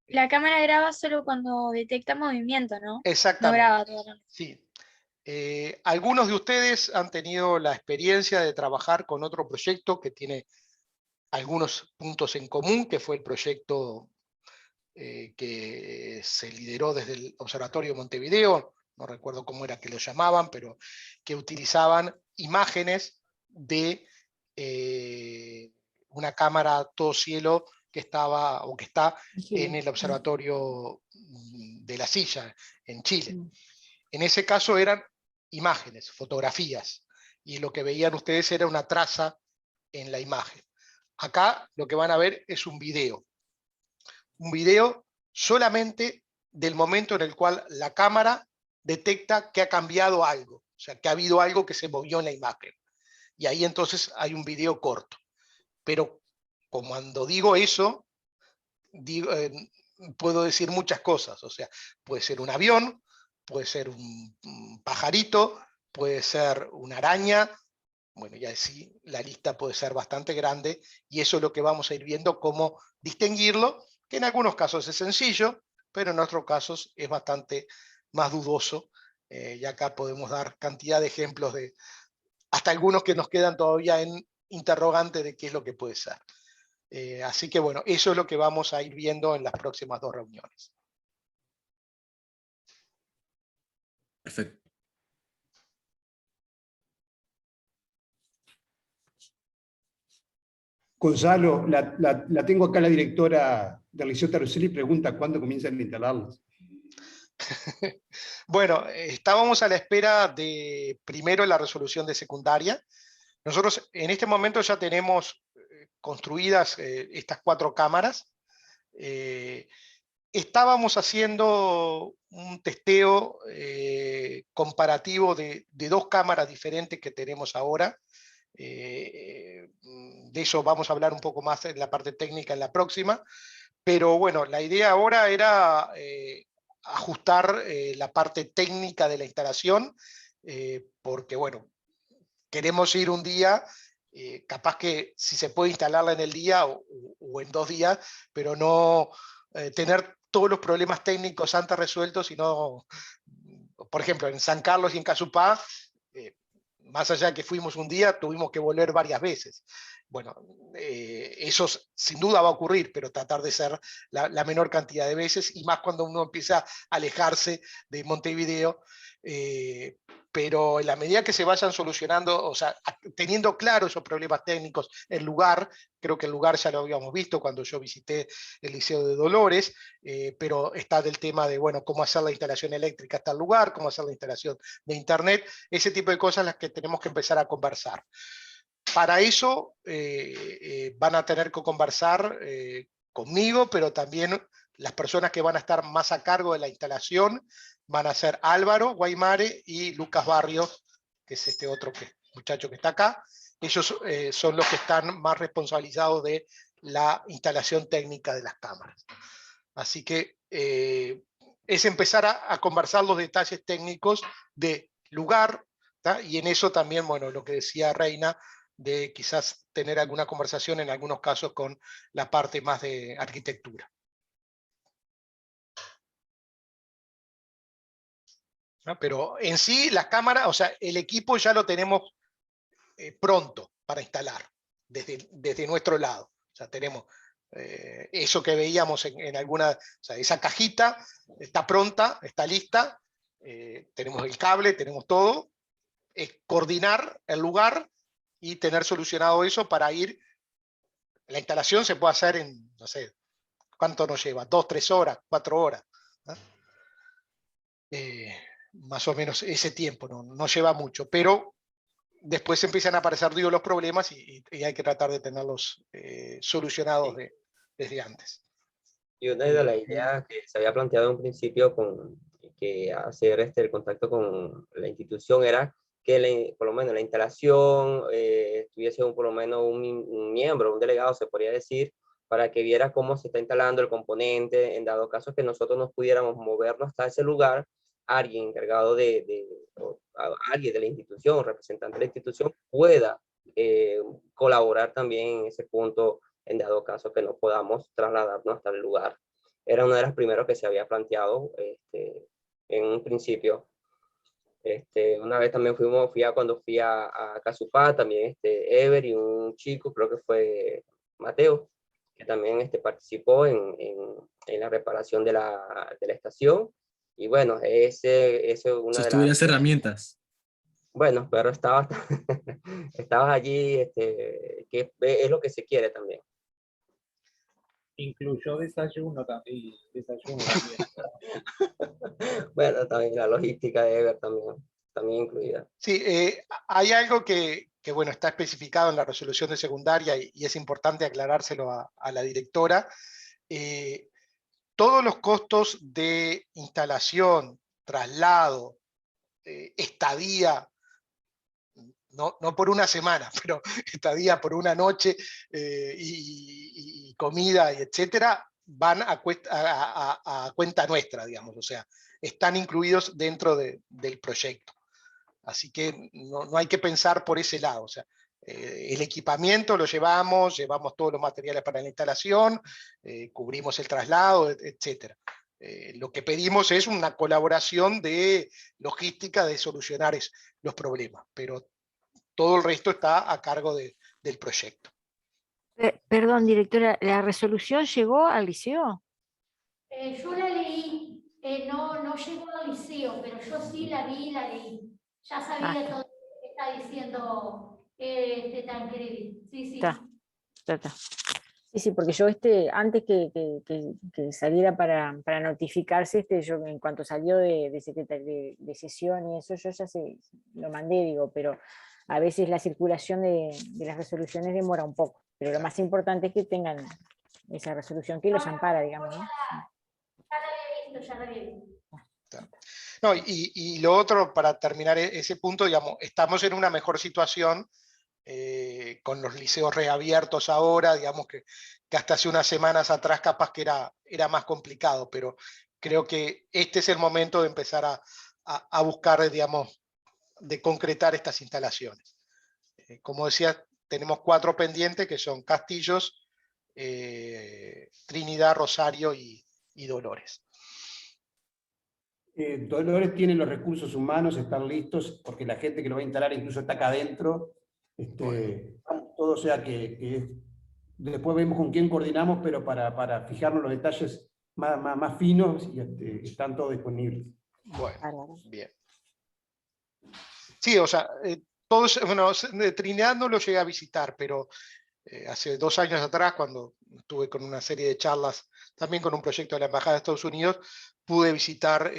I: la cámara graba solo cuando detecta movimiento, ¿no? No
A: Exactamente.
I: graba todo.
A: Sí. Algunos de ustedes han tenido la experiencia de trabajar con otro proyecto que tiene algunos puntos en común, que fue el proyecto que se lideró desde el Observatorio de Montevideo, no recuerdo cómo era que lo llamaban, pero que utilizaban imágenes de una cámara todo cielo que estaba o que está en el Observatorio de la Silla, en Chile. En ese caso eran imágenes, fotografías, y lo que veían ustedes era una traza en la imagen. Acá lo que van a ver es un video solamente del momento en el cual la cámara detecta que ha cambiado algo, o sea, que ha habido algo que se movió en la imagen. Y ahí entonces hay un video corto. Pero cuando digo eso, puedo decir muchas cosas, o sea, puede ser un avión, puede ser un pajarito, puede ser una araña. Bueno, ya sí, la lista puede ser bastante grande, y eso es lo que vamos a ir viendo, cómo distinguirlo, que en algunos casos es sencillo, pero en otros casos es bastante más dudoso, y acá podemos dar cantidad de ejemplos de hasta algunos que nos quedan todavía en interrogante de qué es lo que puede ser. Así que bueno, eso es lo que vamos a ir viendo en las próximas 2 reuniones.
H: Perfecto.
F: Gonzalo, la tengo acá la directora de Liceo Tarusel y pregunta cuándo comienzan a instalarlos.
A: Bueno, estábamos a la espera de primero la resolución de secundaria. Nosotros en este momento ya tenemos construidas estas 4 cámaras. Estábamos haciendo un testeo comparativo de 2 cámaras diferentes que tenemos ahora, De eso vamos a hablar un poco más en la parte técnica en la próxima. Pero bueno, la idea ahora era ajustar la parte técnica de la instalación, porque bueno, queremos ir un día, capaz que si se puede instalarla en el día o en 2 días, pero no tener todos los problemas técnicos antes resueltos, sino, por ejemplo, en San Carlos y en Casupá, más allá de que fuimos un día, tuvimos que volver varias veces. Bueno, eso sin duda va a ocurrir, pero tratar de ser la menor cantidad de veces, y más cuando uno empieza a alejarse de Montevideo. Pero en la medida que se vayan solucionando, o sea, teniendo claro esos problemas técnicos, el lugar, creo que el lugar ya lo habíamos visto cuando yo visité el Liceo de Dolores, pero está del tema de, bueno, cómo hacer la instalación eléctrica hasta el lugar, cómo hacer la instalación de internet, ese tipo de cosas las que tenemos que empezar a conversar. Para eso van a tener que conversar conmigo, pero también las personas que van a estar más a cargo de la instalación van a ser Álvaro Guaymare y Lucas Barrios, que es este otro muchacho que está acá. Ellos son los que están más responsabilizados de la instalación técnica de las cámaras. Así que es empezar a conversar los detalles técnicos de lugar, ¿tá? Y en eso también, bueno, lo que decía Reina, de quizás tener alguna conversación en algunos casos con la parte más de arquitectura. ¿No? Pero en sí, las cámaras, o sea, el equipo ya lo tenemos pronto para instalar, desde nuestro lado. O sea, tenemos eso que veíamos en alguna, o sea, esa cajita está pronta, está lista, tenemos el cable, tenemos todo, es coordinar el lugar y tener solucionado eso para ir. La instalación se puede hacer en, no sé, ¿cuánto nos lleva? 2, 3 horas, 4 horas. ¿No? Más o menos ese tiempo, no lleva mucho, pero después empiezan a aparecer, digo, los problemas y hay que tratar de tenerlos solucionados desde antes.
J: Y una de las ideas que se había planteado en un principio con que hacer el contacto con la institución era que por lo menos la instalación tuviese por lo menos un miembro, un delegado, se podría decir, para que viera cómo se está instalando el componente, en dado caso que nosotros nos pudiéramos movernos hasta ese lugar, alguien encargado alguien de la institución, representante de la institución, pueda colaborar también en ese punto, en dado caso que no podamos trasladarnos hasta el lugar. Era uno de los primeros que se había planteado en un principio. Una vez también cuando fui a Casupá, también Ever y un chico, creo que fue Mateo, que también participó en la reparación de la estación. Y bueno, ese es una
H: Si
J: de
H: tuvieras herramientas.
J: Bueno, pero estabas allí, que es lo que se quiere también.
G: Incluyó desayuno también.
J: Bueno, también la logística de Ever también incluida.
A: Sí, hay algo que bueno, está especificado en la resolución de secundaria y es importante aclarárselo a la directora. Todos los costos de instalación, traslado, estadía, no por una semana, pero estadía por una noche y comida, y etcétera, van a cuenta nuestra, digamos, o sea, están incluidos dentro del proyecto. Así que no hay que pensar por ese lado, o sea, el equipamiento lo llevamos todos los materiales para la instalación, cubrimos el traslado, etcétera. Lo que pedimos es una colaboración de logística de solucionar los problemas, pero todo el resto está a cargo del proyecto.
B: Perdón, directora, ¿la resolución llegó al liceo?
K: Yo la leí, no llegó al liceo, pero yo sí la vi y la leí. Ya sabía todo lo que está diciendo Tancredi. Sí.
B: Está. Sí, porque yo antes que saliera para notificarse, yo en cuanto salió de sesión y eso, yo ya lo mandé, digo, pero a veces la circulación de las resoluciones demora un poco, pero lo más importante es que tengan esa resolución que los ampara, digamos, ¿no?
K: Ya la había visto.
A: No, y lo otro, para terminar ese punto, digamos, estamos en una mejor situación con los liceos reabiertos ahora, digamos que hasta hace unas semanas atrás capaz que era más complicado, pero creo que este es el momento de empezar a buscar, digamos, de concretar estas instalaciones. Como decía, tenemos 4 pendientes que son Castillos, Trinidad, Rosario y Dolores.
F: Dolores tiene los recursos humanos, están listos, porque la gente que lo va a instalar incluso está acá adentro. Todo sea que después vemos con quién coordinamos, pero para fijarnos los detalles más finos, y están todos disponibles.
A: Bueno, bien. Sí, o sea, todos, bueno, de Trinidad no lo llegué a visitar, pero hace 2 años atrás, cuando estuve con una serie de charlas, también con un proyecto de la Embajada de Estados Unidos, pude visitar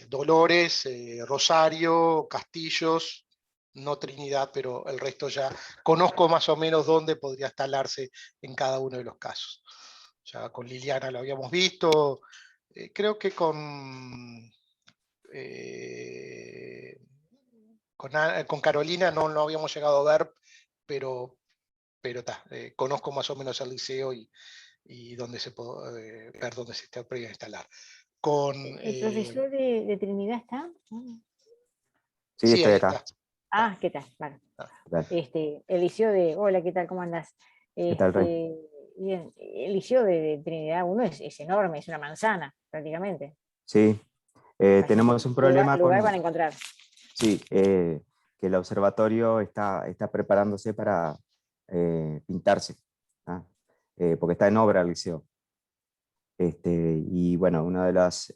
A: Dolores, Rosario, Castillos, no Trinidad, pero el resto ya conozco más o menos dónde podría instalarse en cada uno de los casos. Ya con Liliana lo habíamos visto, creo que con Carolina no lo habíamos llegado a ver, pero conozco más o menos el liceo y dónde se puede ver dónde se está puede instalar.
B: ¿El profesor de Trinidad está?
L: Sí,
A: sí,
L: estoy
A: ahí
L: acá.
A: está.
B: Ah, ¿qué tal? Bueno.
L: ¿Qué tal?
B: El liceo de... Hola, ¿qué tal? ¿Cómo andás?
L: ¿Qué tal, Rey?
B: Bien, el liceo de Trinidad 1 es enorme, es una manzana, prácticamente.
L: Sí, tenemos un problema
B: lugar
L: con...
B: van a encontrar.
L: Sí, que el observatorio está preparándose para pintarse, ¿ah? Porque está en obra el liceo. Y bueno, una de las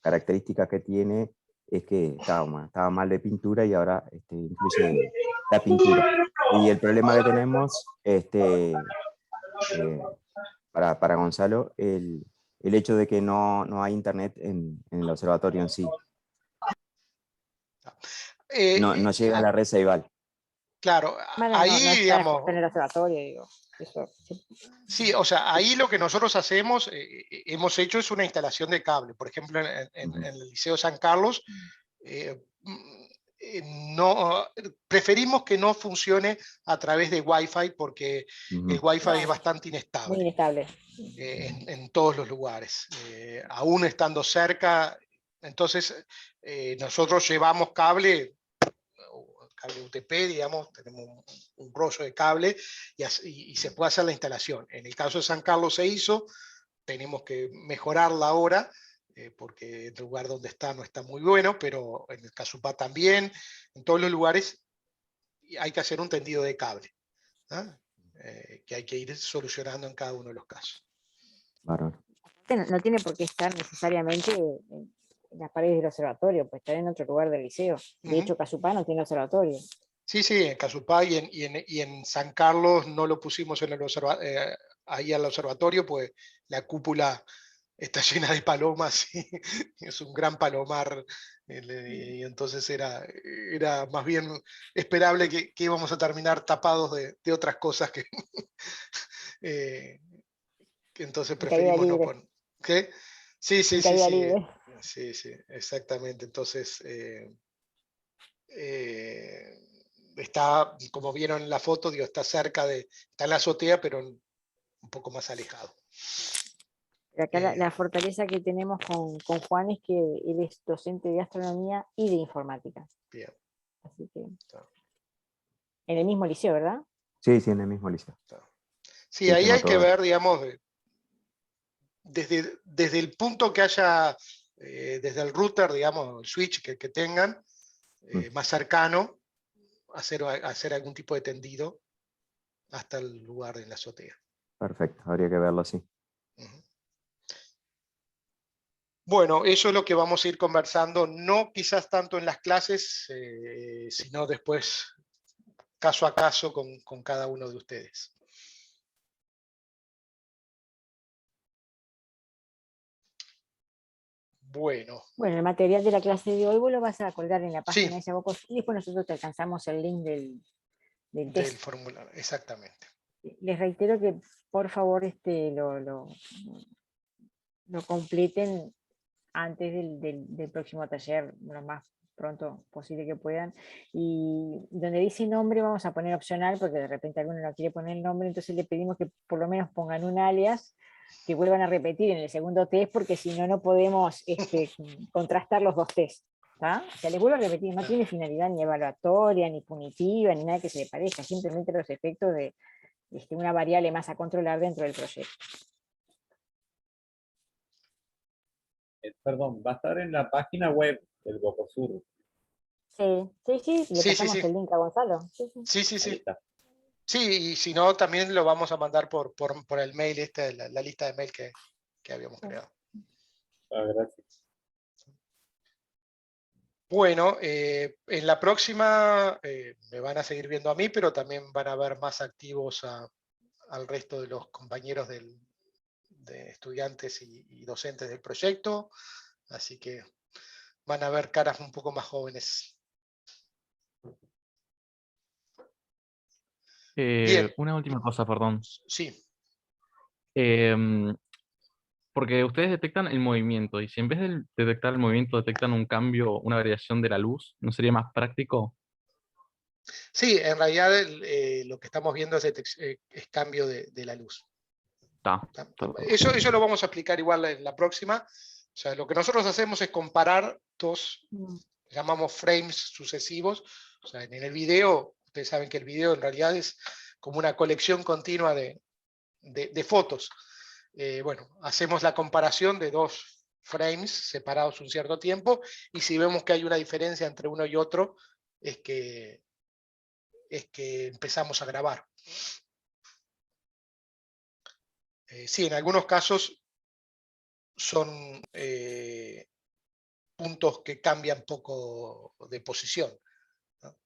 L: características que tiene es que estaba mal de pintura y ahora incluye la pintura. Y el problema que tenemos, para Gonzalo, el hecho de que no hay internet en el observatorio en sí. No llega a la red Ceibal.
A: Claro,
B: Bueno,
A: ahí,
B: no es para
A: digamos...
B: el observatorio, digo. Eso, sí.
A: Sí, o sea, ahí lo que nosotros hemos hecho es una instalación de cable. Por ejemplo, en el Liceo San Carlos, preferimos que no funcione a través de Wi-Fi porque el Wi-Fi es bastante inestable.
B: Muy inestable.
A: En todos los lugares. Aún estando cerca, entonces nosotros llevamos cable UTP, digamos, tenemos un rollo de cable y se puede hacer la instalación. En el caso de San Carlos se hizo, tenemos que mejorarla ahora, porque el lugar donde está no está muy bueno, pero en el Casupá también, en todos los lugares hay que hacer un tendido de cable, ¿no? Que hay que ir solucionando en cada uno de los casos.
B: No tiene por qué estar necesariamente en las paredes del observatorio, pues estar en otro lugar del liceo. De hecho, Casupá no tiene observatorio.
A: Sí, en Casupá y en San Carlos no lo pusimos en ahí al observatorio, pues la cúpula está llena de palomas, y es un gran palomar, y entonces era más bien esperable que íbamos a terminar tapados de otras cosas que entonces preferimos no poner. ¿Qué? Sí. Sí, exactamente. Entonces, está, como vieron en la foto, digo, está está en la azotea, pero un poco más alejado.
B: Acá la fortaleza que tenemos con Juan es que él es docente de astronomía y de informática.
A: Bien.
B: Así que, en el mismo liceo, ¿verdad?
L: Sí, en el mismo liceo.
A: Sí, ahí hay que ver, digamos, desde el punto que haya, desde el router, digamos, el switch que tengan, más cercano, hacer algún tipo de tendido hasta el lugar de la azotea.
L: Perfecto, habría que verlo así.
A: Bueno, eso es lo que vamos a ir conversando, no quizás tanto en las clases, sino después caso a caso con cada uno de ustedes. Bueno,
B: el material de la clase de hoy vos lo vas a colgar en la página de Sabocos y después nosotros te alcanzamos el link del test.
A: Del formulario, exactamente.
B: Les reitero que por favor lo completen antes del próximo taller lo más pronto posible que puedan. Y donde dice nombre vamos a poner opcional, porque de repente alguno no quiere poner el nombre, entonces le pedimos que por lo menos pongan un alias, que vuelvan a repetir en el segundo test, porque si no, no podemos contrastar los dos tests. ¿Tá? O sea, les vuelvo a repetir, no tiene finalidad ni evaluatoria, ni punitiva, ni nada que se le parezca, simplemente los efectos de una variable más a controlar dentro del proyecto.
G: Perdón, va a estar en la página web del Bocosur.
B: Sí, le pasamos el link a Gonzalo.
A: Sí.
G: Ahí está.
A: Sí, y si no, también lo vamos a mandar por el mail, la lista de mail que habíamos creado.
G: Gracias.
A: Bueno, en la próxima me van a seguir viendo a mí, pero también van a ver más activos al resto de los compañeros de estudiantes y docentes del proyecto, así que van a ver caras un poco más jóvenes. Bien.
M: Una última cosa, perdón.
A: Sí.
M: Porque ustedes detectan el movimiento, y si en vez de detectar el movimiento detectan un cambio, una variación de la luz, ¿no sería más práctico?
A: Sí, en realidad lo que estamos viendo es cambio de la luz. Eso lo vamos a explicar igual en la próxima. O sea, lo que nosotros hacemos es comparar dos, llamamos frames sucesivos. O sea, en el video, ustedes saben que el video en realidad es como una colección continua de fotos. Bueno, hacemos la comparación de dos frames separados un cierto tiempo, y si vemos que hay una diferencia entre uno y otro, es que empezamos a grabar. Sí, en algunos casos son puntos que cambian poco de posición, ¿no?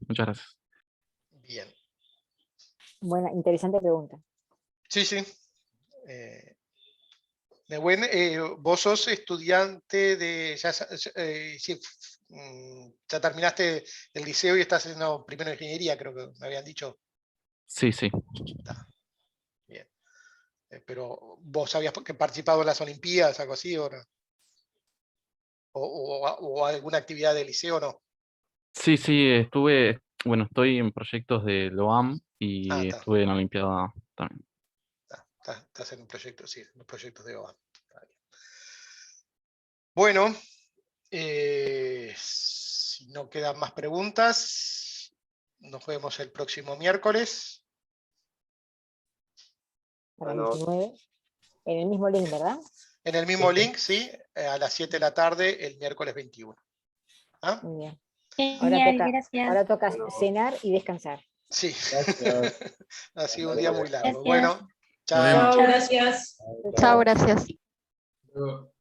M: Muchas gracias.
A: Bien.
B: Buena, interesante pregunta.
A: Sí. Vos sos estudiante de... Ya terminaste el liceo y estás haciendo primero ingeniería, creo que me habían dicho.
M: Sí.
A: Bien. Pero vos habías participado en las Olimpiadas, algo así, ¿o no? ¿O alguna actividad del liceo, no?
M: Sí, estoy en proyectos de LOAM y estuve en la Olimpiada también.
A: Estás en un proyecto, sí, en los proyectos de OAM. Bueno, si no quedan más preguntas, nos vemos el próximo miércoles.
B: Para 19, en el mismo link, ¿verdad?
A: En el mismo link, sí, a las 7 de la tarde, el miércoles 21. ¿Ah?
B: Muy bien.
I: Genial, gracias.
B: Ahora toca cenar y descansar.
A: Sí.
G: Gracias.
A: Ha sido un día muy largo.
I: Gracias.
A: Bueno,
C: Chao,
A: chao.
C: gracias.
B: Chao, gracias.
C: Luego.